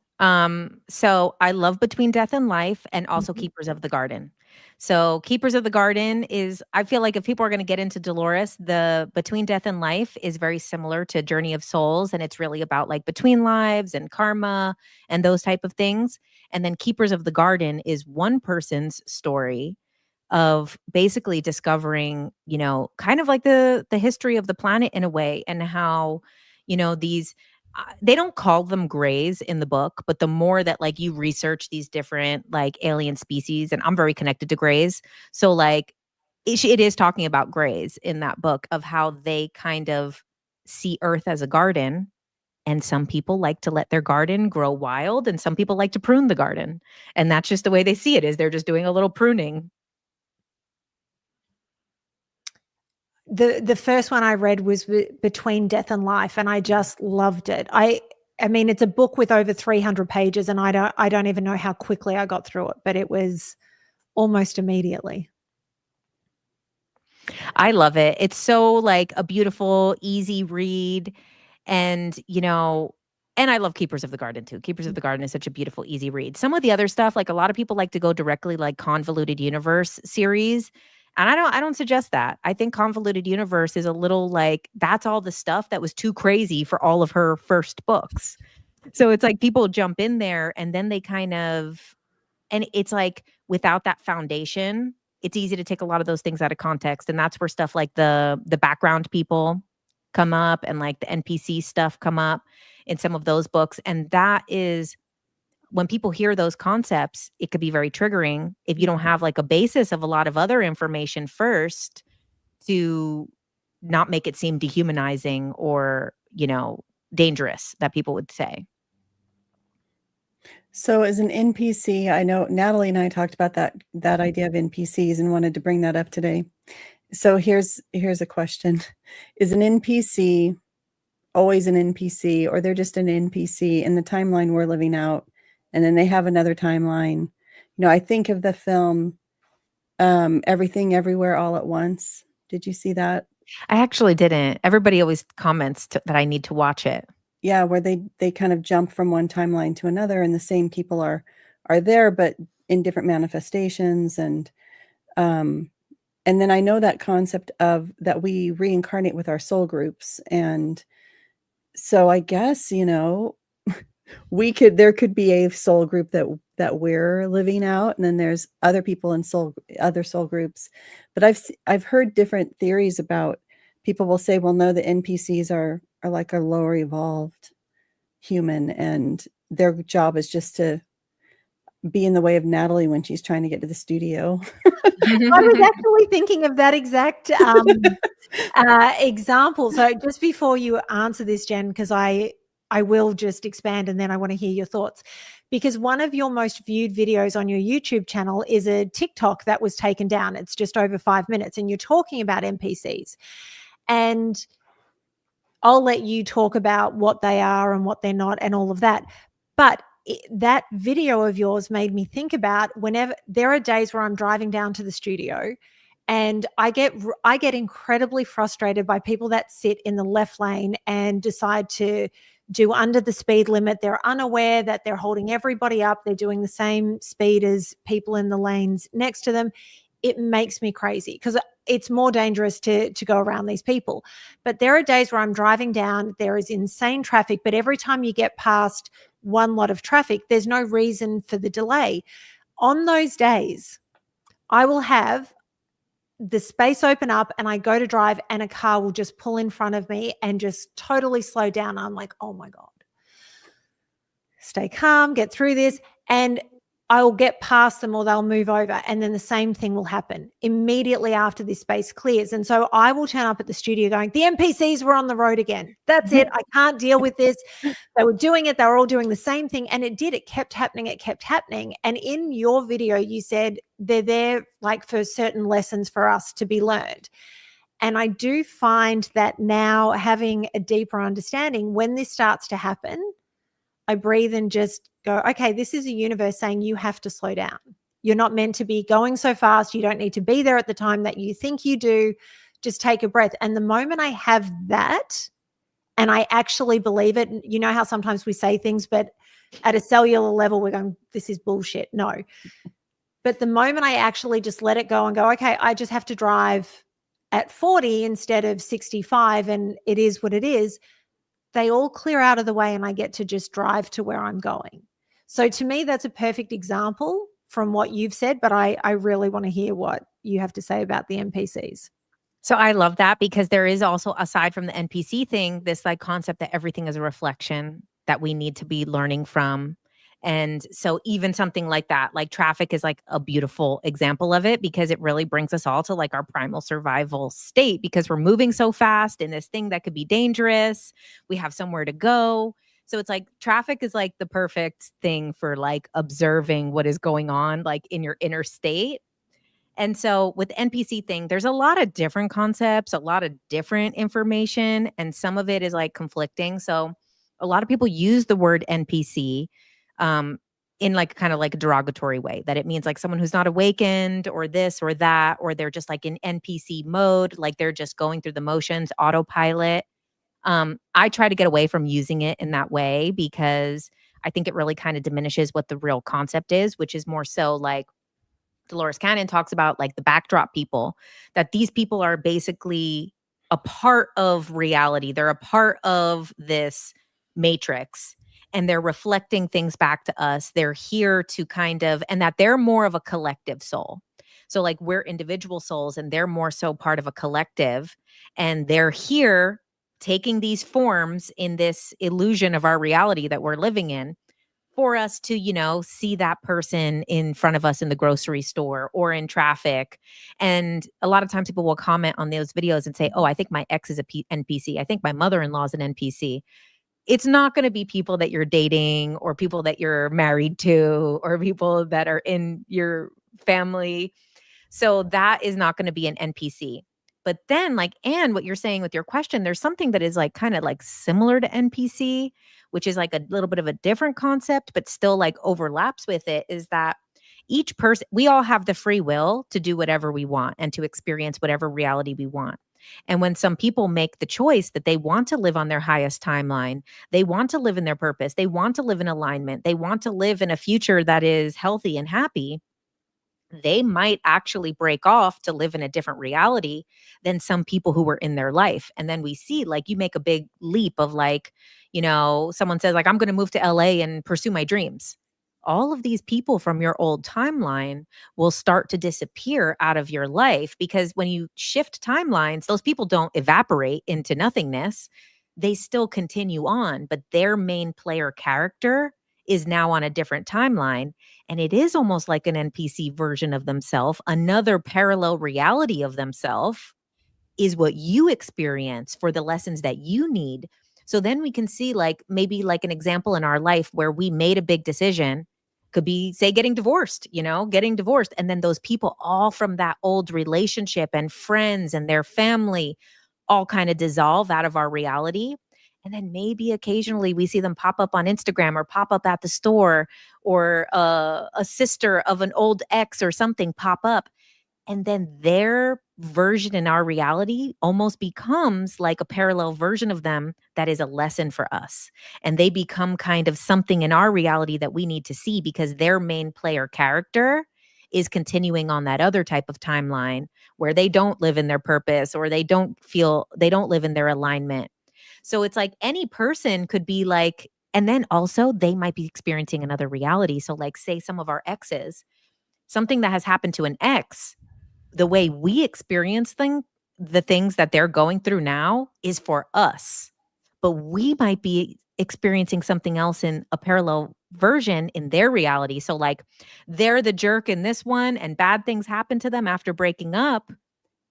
So I love Between Death and Life and also Mhm. Keepers of the Garden. So Keepers of the Garden is, I feel like if people are going to get into Dolores, the Between Death and Life is very similar to Journey of Souls, and it's really about like between lives and karma and those type of things. And then Keepers of the Garden is one person's story of basically discovering, kind of like the history of the planet in a way, and how, these they don't call them grays in the book, but the more that like you research these different like alien species, and I'm very connected to grays, so like it is talking about grays in that book of how they kind of see Earth as a garden. And some people like to let their garden grow wild, and some people like to prune the garden. And that's just the way they see it, is they're just doing a little pruning. The first one I read was Between Death and Life, and I just loved it. I mean, it's a book with over 300 pages, and I don't even know how quickly I got through it, but it was almost immediately. I love it. It's so like a beautiful, easy read. And, And I love Keepers of the Garden too. Keepers of the Garden is such a beautiful, easy read. Some of the other stuff, like a lot of people like to go directly like Convoluted Universe series. And I don't suggest that. I think Convoluted Universe is a little like, that's all the stuff that was too crazy for all of her first books. So it's like people jump in there and then they kind of, and it's like without that foundation, it's easy to take a lot of those things out of context. And that's where stuff like the background people come up and like the NPC stuff come up in some of those books. And that is when people hear those concepts, it could be very triggering if you don't have like a basis of a lot of other information first to not make it seem dehumanizing or, dangerous, that people would say. So as an NPC, I know Natalie and I talked about that idea of NPCs and wanted to bring that up today. So here's a question. Is an NPC always an NPC, or they're just an NPC in the timeline we're living out, and then they have another timeline? I think of the film Everything Everywhere All at Once. Did you see that? I actually didn't. Everybody always comments that I need to watch it. Yeah, where they kind of jump from one timeline to another, and the same people are there, but in different manifestations. And then I know that concept of that we reincarnate with our soul groups. And so I guess, there could be a soul group that we're living out, and then there's other people in other soul groups. But I've heard different theories about, people will say, well, no, the NPCs are like a lower evolved human, and their job is just to be in the way of Natalie when she's trying to get to the studio. I was actually thinking of that exact example. So just before you answer this, Jen, because I will just expand and then I want to hear your thoughts. Because one of your most viewed videos on your YouTube channel is a TikTok that was taken down. It's just over 5 minutes, and you're talking about NPCs. And I'll let you talk about what they are and what they're not and all of that. But that video of yours made me think about, whenever there are days where I'm driving down to the studio and I get incredibly frustrated by people that sit in the left lane and decide to do under the speed limit. They're unaware that they're holding everybody up. They're doing the same speed as people in the lanes next to them. It makes me crazy because it's more dangerous to go around these people. But there are days where I'm driving down, there is insane traffic, but every time you get past one lot of traffic, there's no reason for the delay. On those days, I will have the space open up and I go to drive and a car will just pull in front of me and just totally slow down. I'm like, oh my God. Stay calm, get through this. And I'll get past them or they'll move over, and then the same thing will happen immediately after this space clears. And so I will turn up at the studio going, the NPCs were on the road again. That's it. I can't deal with this. They were doing it. They were all doing the same thing. And it did. It kept happening. It kept happening. And in your video, you said they're there like for certain lessons for us to be learned. And I do find that now, having a deeper understanding, when this starts to happen, I breathe and just go, okay, this is a universe saying you have to slow down. You're not meant to be going so fast. You don't need to be there at the time that you think you do. Just take a breath. And the moment I have that, and I actually believe it, you know how sometimes we say things, but at a cellular level, we're going, this is bullshit. No. But the moment I actually just let it go and go, okay, I just have to drive at 40 instead of 65, and it is what it is, they all clear out of the way and I get to just drive to where I'm going. So to me, that's a perfect example from what you've said, but I really want to hear what you have to say about the NPCs. So I love that, because there is also, aside from the NPC thing, this like concept that everything is a reflection that we need to be learning from. And so even something like that, like traffic is like a beautiful example of it, because it really brings us all to like our primal survival state, because we're moving so fast in this thing that could be dangerous. We have somewhere to go. So it's like traffic is like the perfect thing for like observing what is going on like in your inner state. And so with the NPC thing, there's a lot of different concepts, a lot of different information, and some of it is like conflicting. So a lot of people use the word NPC in like kind of like a derogatory way, that it means like someone who's not awakened or this or that, or they're just like in NPC mode, like they're just going through the motions, autopilot. I try to get away from using it in that way because I think it really kind of diminishes what the real concept is, which is more so like Dolores Cannon talks about, like the backdrop people, that these people are basically a part of reality. They're a part of this matrix and they're reflecting things back to us. They're here to kind of, and that they're more of a collective soul. So, like, we're individual souls and they're more so part of a collective. And they're here taking these forms in this illusion of our reality that we're living in for us to, see that person in front of us in the grocery store or in traffic. And a lot of times people will comment on those videos and say, oh, I think my ex is a NPC. I think my mother-in-law is an NPC. It's not going to be people that you're dating or people that you're married to or people that are in your family. So that is not going to be an NPC. But then, like, and what you're saying with your question, there's something that is like kind of like similar to NPC, which is like a little bit of a different concept, but still like overlaps with it, is that each person, we all have the free will to do whatever we want and to experience whatever reality we want. And when some people make the choice that they want to live on their highest timeline, they want to live in their purpose, they want to live in alignment, they want to live in a future that is healthy and happy, they might actually break off to live in a different reality than some people who were in their life. And then we see, like, you make a big leap of like, someone says like, I'm going to move to LA and pursue my dreams. All of these people from your old timeline will start to disappear out of your life, because when you shift timelines, those people don't evaporate into nothingness. They still continue on, but their main player character is now on a different timeline. And it is almost like an NPC version of themselves. Another parallel reality of themselves is what you experience for the lessons that you need. So then we can see, like, maybe like an example in our life where we made a big decision, could be, say, getting divorced. And then those people all from that old relationship and friends and their family all kind of dissolve out of our reality. And then maybe occasionally we see them pop up on Instagram or pop up at the store, or a sister of an old ex or something pop up. And then their version in our reality almost becomes like a parallel version of them that is a lesson for us. And they become kind of something in our reality that we need to see, because their main player character is continuing on that other type of timeline where they don't live in their purpose, or they don't live in their alignment. So it's like any person could be like, and then also they might be experiencing another reality. So like, say some of our exes, something that has happened to an ex, the way we experience the things that they're going through now is for us. But we might be experiencing something else in a parallel version in their reality. So like, they're the jerk in this one and bad things happen to them after breaking up.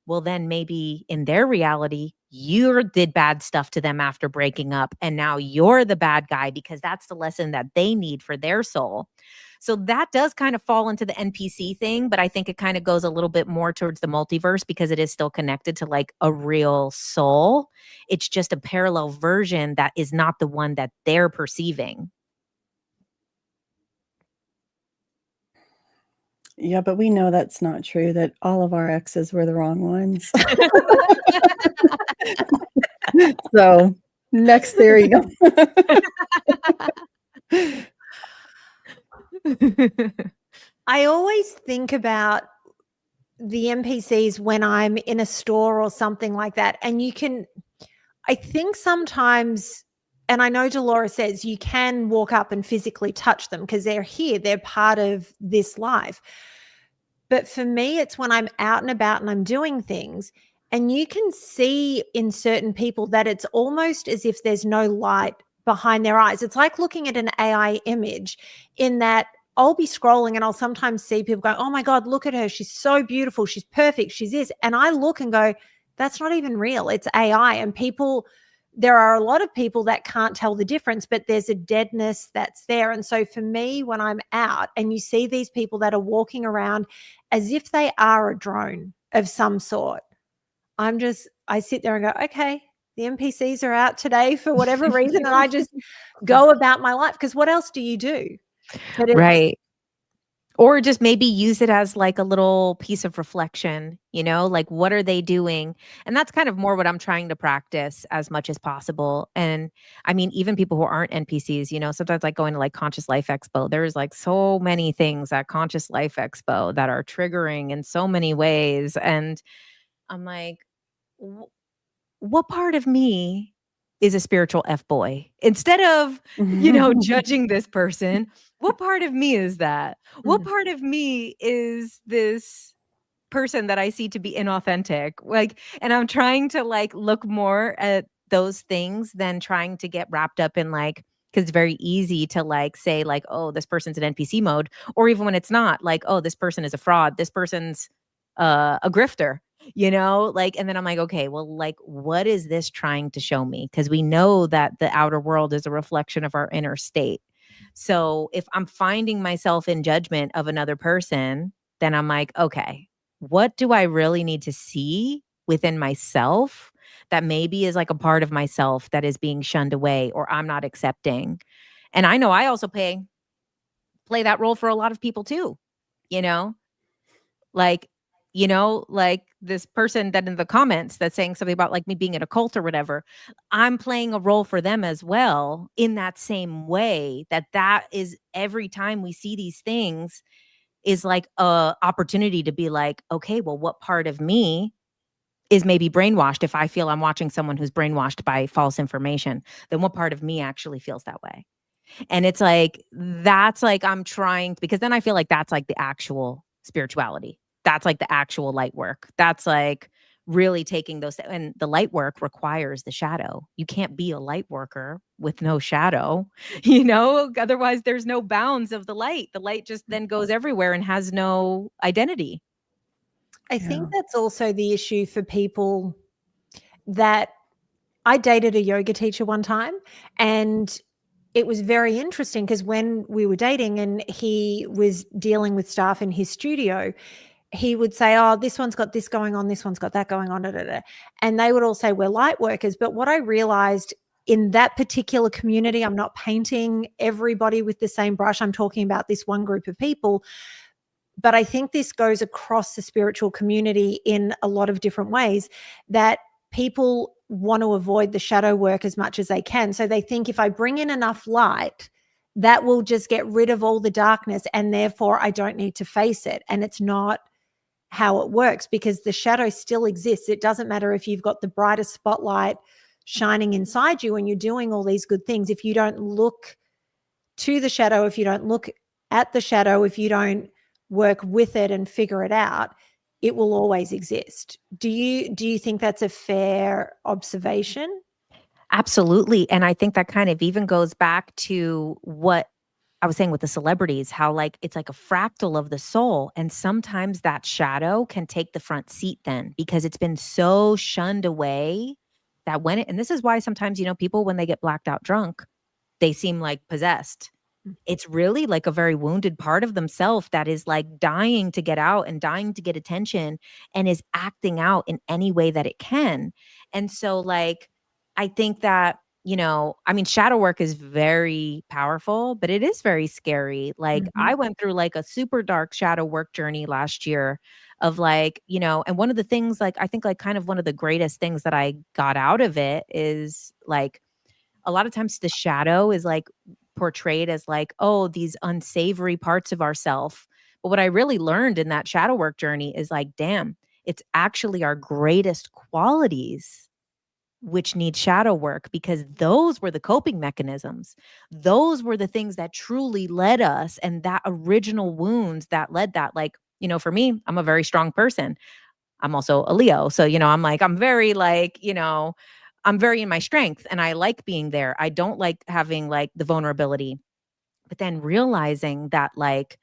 Well, then maybe in their reality, you did bad stuff to them after breaking up. And now you're the bad guy because that's the lesson that they need for their soul. So that does kind of fall into the NPC thing, but I think it kind of goes a little bit more towards the multiverse because it is still connected to like a real soul. It's just a parallel version that is not the one that they're perceiving. Yeah, but we know that's not true, that all of our exes were the wrong ones. So, next theory. I always think about the NPCs when I'm in a store or something like that. And I think sometimes, and I know Dolores says you can walk up and physically touch them because they're here, they're part of this life. But for me, it's when I'm out and about and I'm doing things, and you can see in certain people that it's almost as if there's no light behind their eyes. It's like looking at an AI image, in that I'll be scrolling and I'll sometimes see people go, oh my God, look at her. She's so beautiful. She's perfect. She's this. And I look and go, that's not even real. It's AI. And there are a lot of people that can't tell the difference, but there's a deadness that's there. And so for me, when I'm out and you see these people that are walking around as if they are a drone of some sort, I sit there and go, okay, the NPCs are out today for whatever reason. And I just go about my life, because what else do you do? Right. Or just maybe use it as like a little piece of reflection, like what are they doing? And that's kind of more what I'm trying to practice as much as possible. And I mean, even people who aren't NPCs, sometimes like going to like Conscious Life Expo, there's like so many things at Conscious Life Expo that are triggering in so many ways. And I'm like, what part of me is a spiritual F boy? Instead of, judging this person, what part of me is that? What part of me is this person that I see to be inauthentic? Like, and I'm trying to like look more at those things than trying to get wrapped up in like, because it's very easy to like say like, oh, this person's in NPC mode, or even when it's not, like, oh, this person is a fraud, this person's a grifter, like, and then I'm like, okay, well, like, what is this trying to show me? Because we know that the outer world is a reflection of our inner state. So if I'm finding myself in judgment of another person, then I'm like, okay, what do I really need to see within myself that maybe is like a part of myself that is being shunned away or I'm not accepting? And I know I also play that role for a lot of people too, you know? Like, like this person that in the comments that's saying something about like me being in a cult or whatever, I'm playing a role for them as well in that same way that is every time we see these things is like a opportunity to be like, okay, well, what part of me is maybe brainwashed? If I feel I'm watching someone who's brainwashed by false information, then what part of me actually feels that way? And it's like, that's like, I'm trying, because then I feel like that's like the actual spirituality. That's like the actual light work. That's like really taking those, and the light work requires the shadow. You can't be a light worker with no shadow, otherwise there's no bounds of the light. The light just then goes everywhere and has no identity. I think that's also the issue for people that I dated a yoga teacher one time, and it was very interesting because when we were dating and he was dealing with staff in his studio, he would say, oh, this one's got this going on, this one's got that going on, da, da, da. And they would all say, we're light workers. But what I realized in that particular community, I'm not painting everybody with the same brush. I'm talking about this one group of people. But I think this goes across the spiritual community in a lot of different ways, that people want to avoid the shadow work as much as they can. So they think if I bring in enough light, that will just get rid of all the darkness, and therefore I don't need to face it. And it's not how it works, because the shadow still exists. It doesn't matter if you've got the brightest spotlight shining inside you and you're doing all these good things. If you don't look to the shadow, if you don't look at the shadow, if you don't work with it and figure it out, it will always exist. Do you think that's a fair observation? Absolutely. And I think that kind of even goes back to what I was saying with the celebrities, how like it's like a fractal of the soul. And sometimes that shadow can take the front seat then, because it's been so shunned away that and this is why sometimes, people, when they get blacked out drunk, they seem like possessed. It's really like a very wounded part of themselves that is like dying to get out and dying to get attention and is acting out in any way that it can. And so like, I think that, I mean, shadow work is very powerful, but it is very scary. Like I went through like a super dark shadow work journey last year of like, and one of the things, like, I think like kind of one of the greatest things that I got out of it is like, a lot of times the shadow is like portrayed as like, oh, these unsavory parts of ourself. But what I really learned in that shadow work journey is like, damn, it's actually our greatest qualities which need shadow work, because those were the coping mechanisms. Those were the things that truly led us, and that original wounds that led that. Like, for me, I'm a very strong person. I'm also a Leo. So, I'm like, I'm very like, I'm very in my strength and I like being there. I don't like having like the vulnerability. But then realizing that like,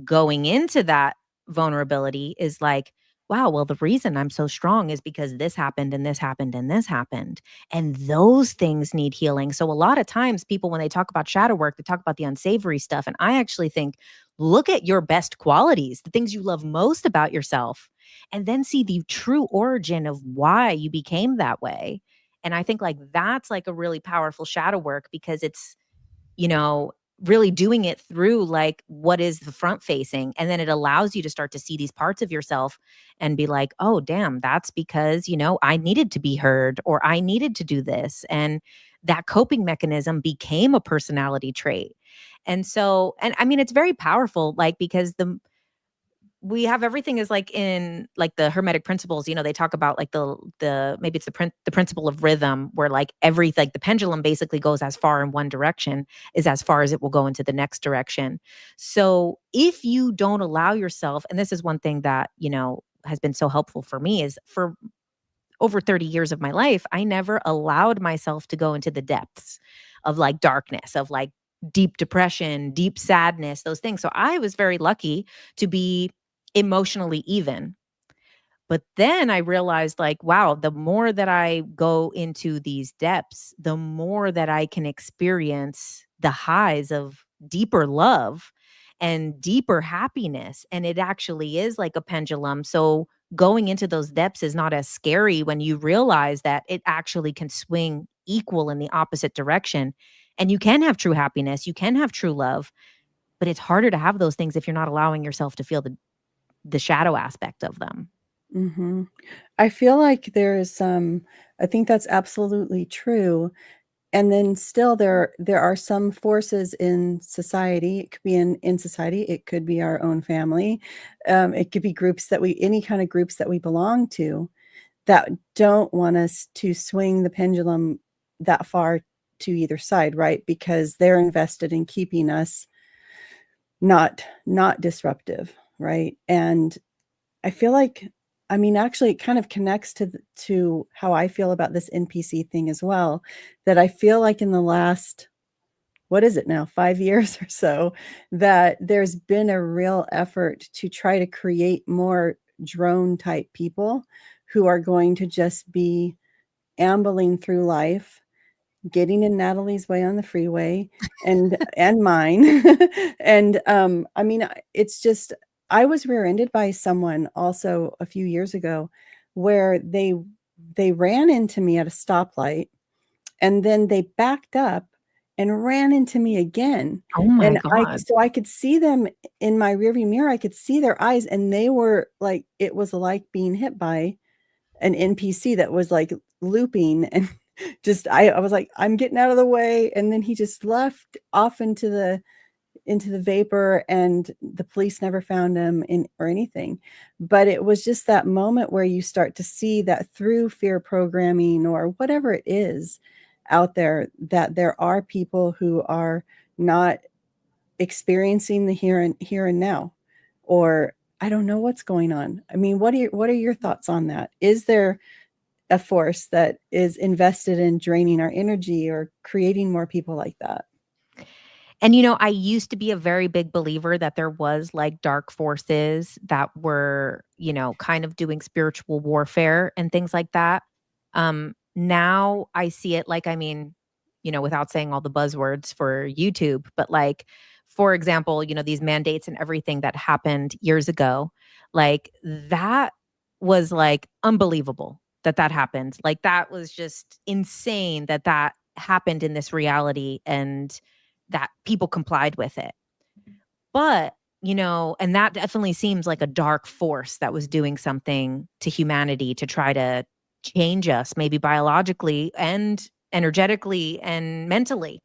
going into that vulnerability is like, wow, well, the reason I'm so strong is because this happened and this happened and this happened. And those things need healing. So a lot of times people, when they talk about shadow work, they talk about the unsavory stuff. And I actually think, look at your best qualities, the things you love most about yourself, and then see the true origin of why you became that way. And I think like that's like a really powerful shadow work, because it's, really doing it through like what is the front facing, and then it allows you to start to see these parts of yourself and be like, oh damn, that's because, you know, I needed to be heard, or I needed to do this, and that coping mechanism became a personality trait. And so, and I mean, it's very powerful, like, because we have everything is like in like the hermetic principles, you know, they talk about like the maybe it's the principle of rhythm, where like everything, like the pendulum basically goes as far in one direction is as far as it will go into the next direction. So if you don't allow yourself, and this is one thing that, you know, has been so helpful for me, is for over 30 years of my life, I never allowed myself to go into the depths of like darkness, of like deep depression, deep sadness, those things. So I was very lucky to be emotionally even. But then I realized, like, wow, the more that I go into these depths, the more that I can experience the highs of deeper love and deeper happiness. And it actually is like a pendulum. So going into those depths is not as scary when you realize that it actually can swing equal in the opposite direction. And you can have true happiness, you can have true love, but it's harder to have those things if you're not allowing yourself to feel the shadow aspect of them. Mhm. I feel like there is some I think that's absolutely true, and then still there are some forces in society. It could be in society, it could be our own family, it could be groups that we any kind of groups that we belong to that don't want us to swing the pendulum that far to either side, right? Because they're invested in keeping us not disruptive, right? And I feel like I mean, actually, it kind of connects to how I feel about this NPC thing as well, that I feel like in the last, what is it now, 5 years or so, that there's been a real effort to try to create more drone type people who are going to just be ambling through life, getting in Natalie's way on the freeway and mine. And, I mean, it's just I was rear-ended by someone also a few years ago where they ran into me at a stoplight, and then they backed up and ran into me again. Oh my And god. I could see them in my rearview mirror, I could see their eyes, and they were like it was like being hit by an NPC that was, like, looping and just I was like, "I'm getting out of the way," and then he just left off into the vapor, and the police never found him in or anything. But it was just that moment where you start to see that through fear programming or whatever it is out there, that there are people who are not experiencing the here and now, or I don't know what's going on. I mean, what are your thoughts on that? Is there a force that is invested in draining our energy or creating more people like that? And, you know, I used to be a very big believer that there was like dark forces that were, you know, kind of doing spiritual warfare and things like that. Now I see it like, I mean, you know, without saying all the buzzwords for YouTube, but like, for example, you know, these mandates and everything that happened years ago, like that was like unbelievable that that happened. Like that was just insane that that happened in this reality, and that people complied with it. But, you know, and that definitely seems like a dark force that was doing something to humanity to try to change us, maybe biologically and energetically and mentally.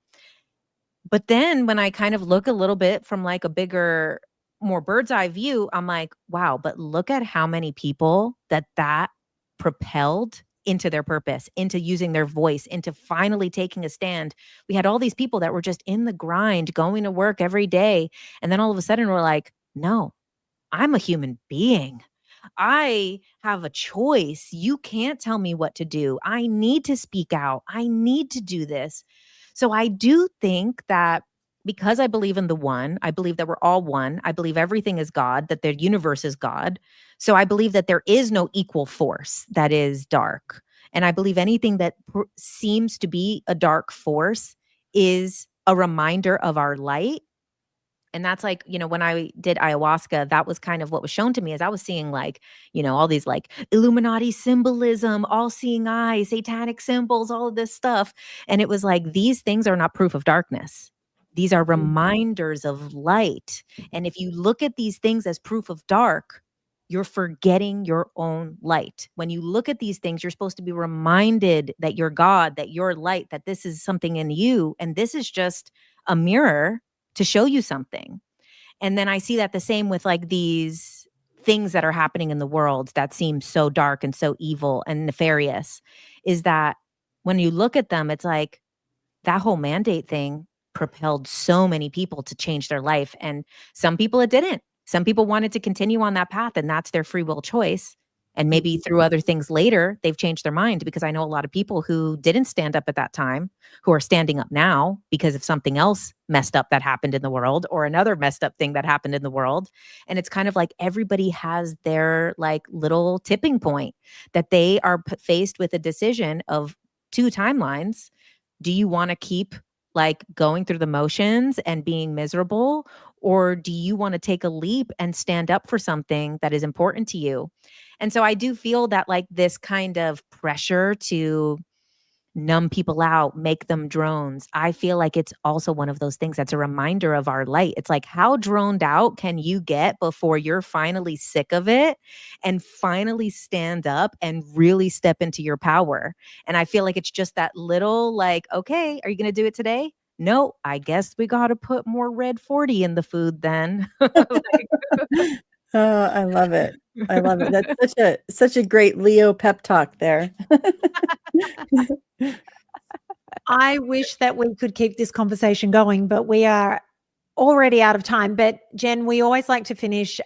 But then when I kind of look a little bit from like a bigger, more bird's eye view, I'm like, wow, but look at how many people that propelled into their purpose, into using their voice, into finally taking a stand. We had all these people that were just in the grind, going to work every day. And then all of a sudden we're like, no, I'm a human being. I have a choice. You can't tell me what to do. I need to speak out. I need to do this. So I do think that because I believe in the one, I believe that we're all one. I believe everything is God, that the universe is God. So I believe that there is no equal force that is dark. And I believe anything that seems to be a dark force is a reminder of our light. And that's like, you know, when I did ayahuasca, that was kind of what was shown to me, as I was seeing like, you know, all these like Illuminati symbolism, all seeing eyes, satanic symbols, all of this stuff. And it was like, these things are not proof of darkness. These are reminders of light. And if you look at these things as proof of dark, you're forgetting your own light. When you look at these things, you're supposed to be reminded that you're God, that you're light, that this is something in you. And this is just a mirror to show you something. And then I see that the same with like these things that are happening in the world that seem so dark and so evil and nefarious, is that when you look at them, it's like that whole mandate thing propelled so many people to change their life. And some people it didn't. Some people wanted to continue on that path, and that's their free will choice. And maybe through other things later, they've changed their mind, because I know a lot of people who didn't stand up at that time who are standing up now because of something else messed up that happened in the world, or another messed up thing that happened in the world. And it's kind of like everybody has their like little tipping point that they are faced with a decision of two timelines. Do you want to keep like going through the motions and being miserable? Or do you want to take a leap and stand up for something that is important to you? And so I do feel that like this kind of pressure to numb people out, make them drones. I feel like it's also one of those things that's a reminder of our light. It's like, how droned out can you get before you're finally sick of it and finally stand up and really step into your power? And I feel like it's just that little like, okay, are you going to do it today? No, I guess we got to put more red 40 in the food then. Oh, I love it. I love it. That's such a great Leo pep talk there. I wish that we could keep this conversation going, but we are already out of time. But Jenn, we always like to finish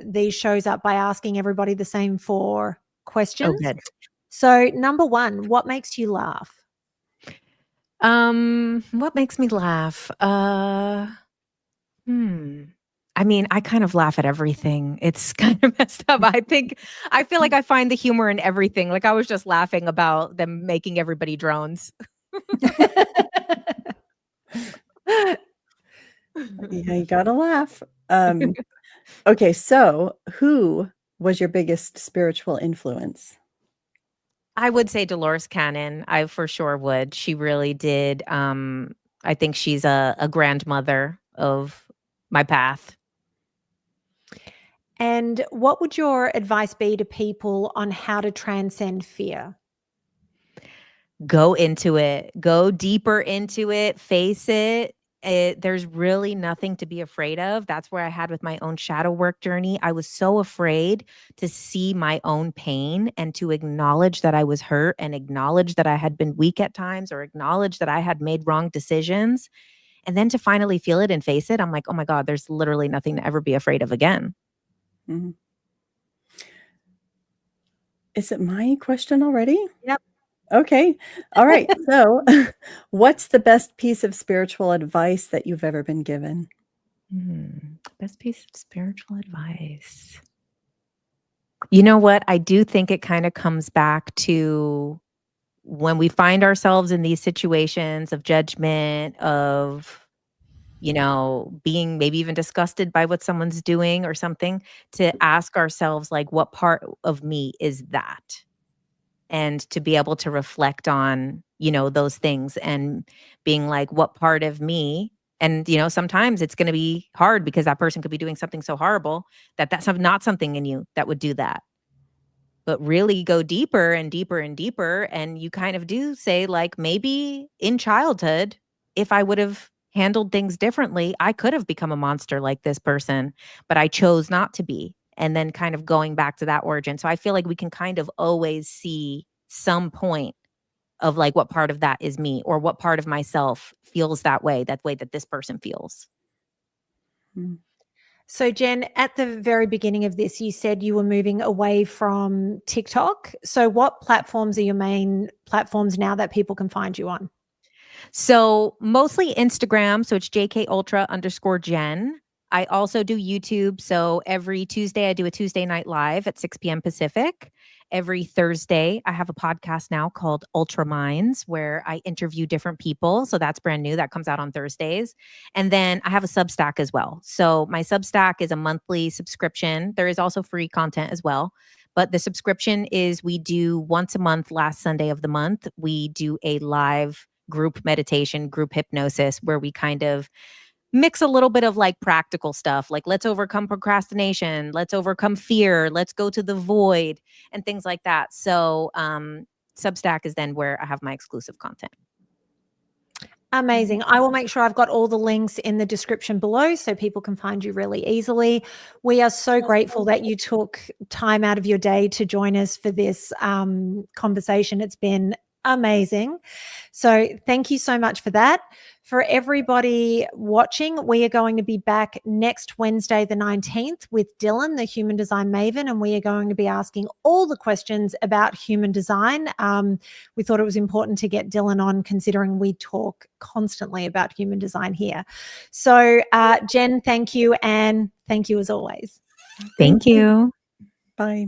these shows up by asking everybody the same 4 questions. Good. So number 1, what makes you laugh? What makes me laugh? I mean, I kind of laugh at everything. It's kind of messed up. I feel like I find the humor in everything. Like I was just laughing about them making everybody drones. Yeah, you gotta laugh. Okay, so who was your biggest spiritual influence? I would say Dolores Cannon. I for sure would. She really did. I think she's a grandmother of my path. And what would your advice be to people on how to transcend fear? Go into it. Go deeper into it. Face it. There's really nothing to be afraid of. That's where I had with my own shadow work journey. I was so afraid to see my own pain and to acknowledge that I was hurt and acknowledge that I had been weak at times, or acknowledge that I had made wrong decisions. And then to finally feel it and face it, I'm like, oh my God, there's literally nothing to ever be afraid of again. Mm-hmm. Is it my question already? Yep. Okay. All right. So what's the best piece of spiritual advice that you've ever been given? Best piece of spiritual advice. You know what? I do think it kind of comes back to when we find ourselves in these situations of judgment, of being maybe even disgusted by what someone's doing or something, to ask ourselves, like, what part of me is that? And to be able to reflect on, those things and being like, what part of me? And, sometimes it's going to be hard because that person could be doing something so horrible that that's not something in you that would do that. But really go deeper and deeper and deeper. And you kind of do say, like, maybe in childhood, if I would have handled things differently, I could have become a monster like this person, but I chose not to be. And then kind of going back to that origin. So I feel like we can kind of always see some point of like, what part of that is me, or what part of myself feels that way that this person feels. So Jenn, at the very beginning of this, you said you were moving away from TikTok. So what platforms are your main platforms now that people can find you on? So mostly Instagram. So it's JK_Jenn. I also do YouTube. So every Tuesday, I do a Tuesday night live at 6 p.m. Pacific. Every Thursday, I have a podcast now called Ultra Minds, where I interview different people. So that's brand new. That comes out on Thursdays. And then I have a Substack as well. So my Substack is a monthly subscription. There is also free content as well. But the subscription is, we do once a month, last Sunday of the month, we do a live group meditation, group hypnosis, where we kind of mix a little bit of like practical stuff, like let's overcome procrastination, let's overcome fear, let's go to the void, and things like that. So Substack is then where I have my exclusive content. Amazing. I will make sure I've got all the links in the description below so people can find you really easily. We are so grateful that you took time out of your day to join us for this conversation. It's been amazing. So thank you so much for that. For everybody watching, we are going to be back next Wednesday, the 19th, with Dylan, the human design maven, and we are going to be asking all the questions about human design. We thought it was important to get Dylan on, considering we talk constantly about human design here. So Jenn, thank you. And thank you as always. Thank you. Bye.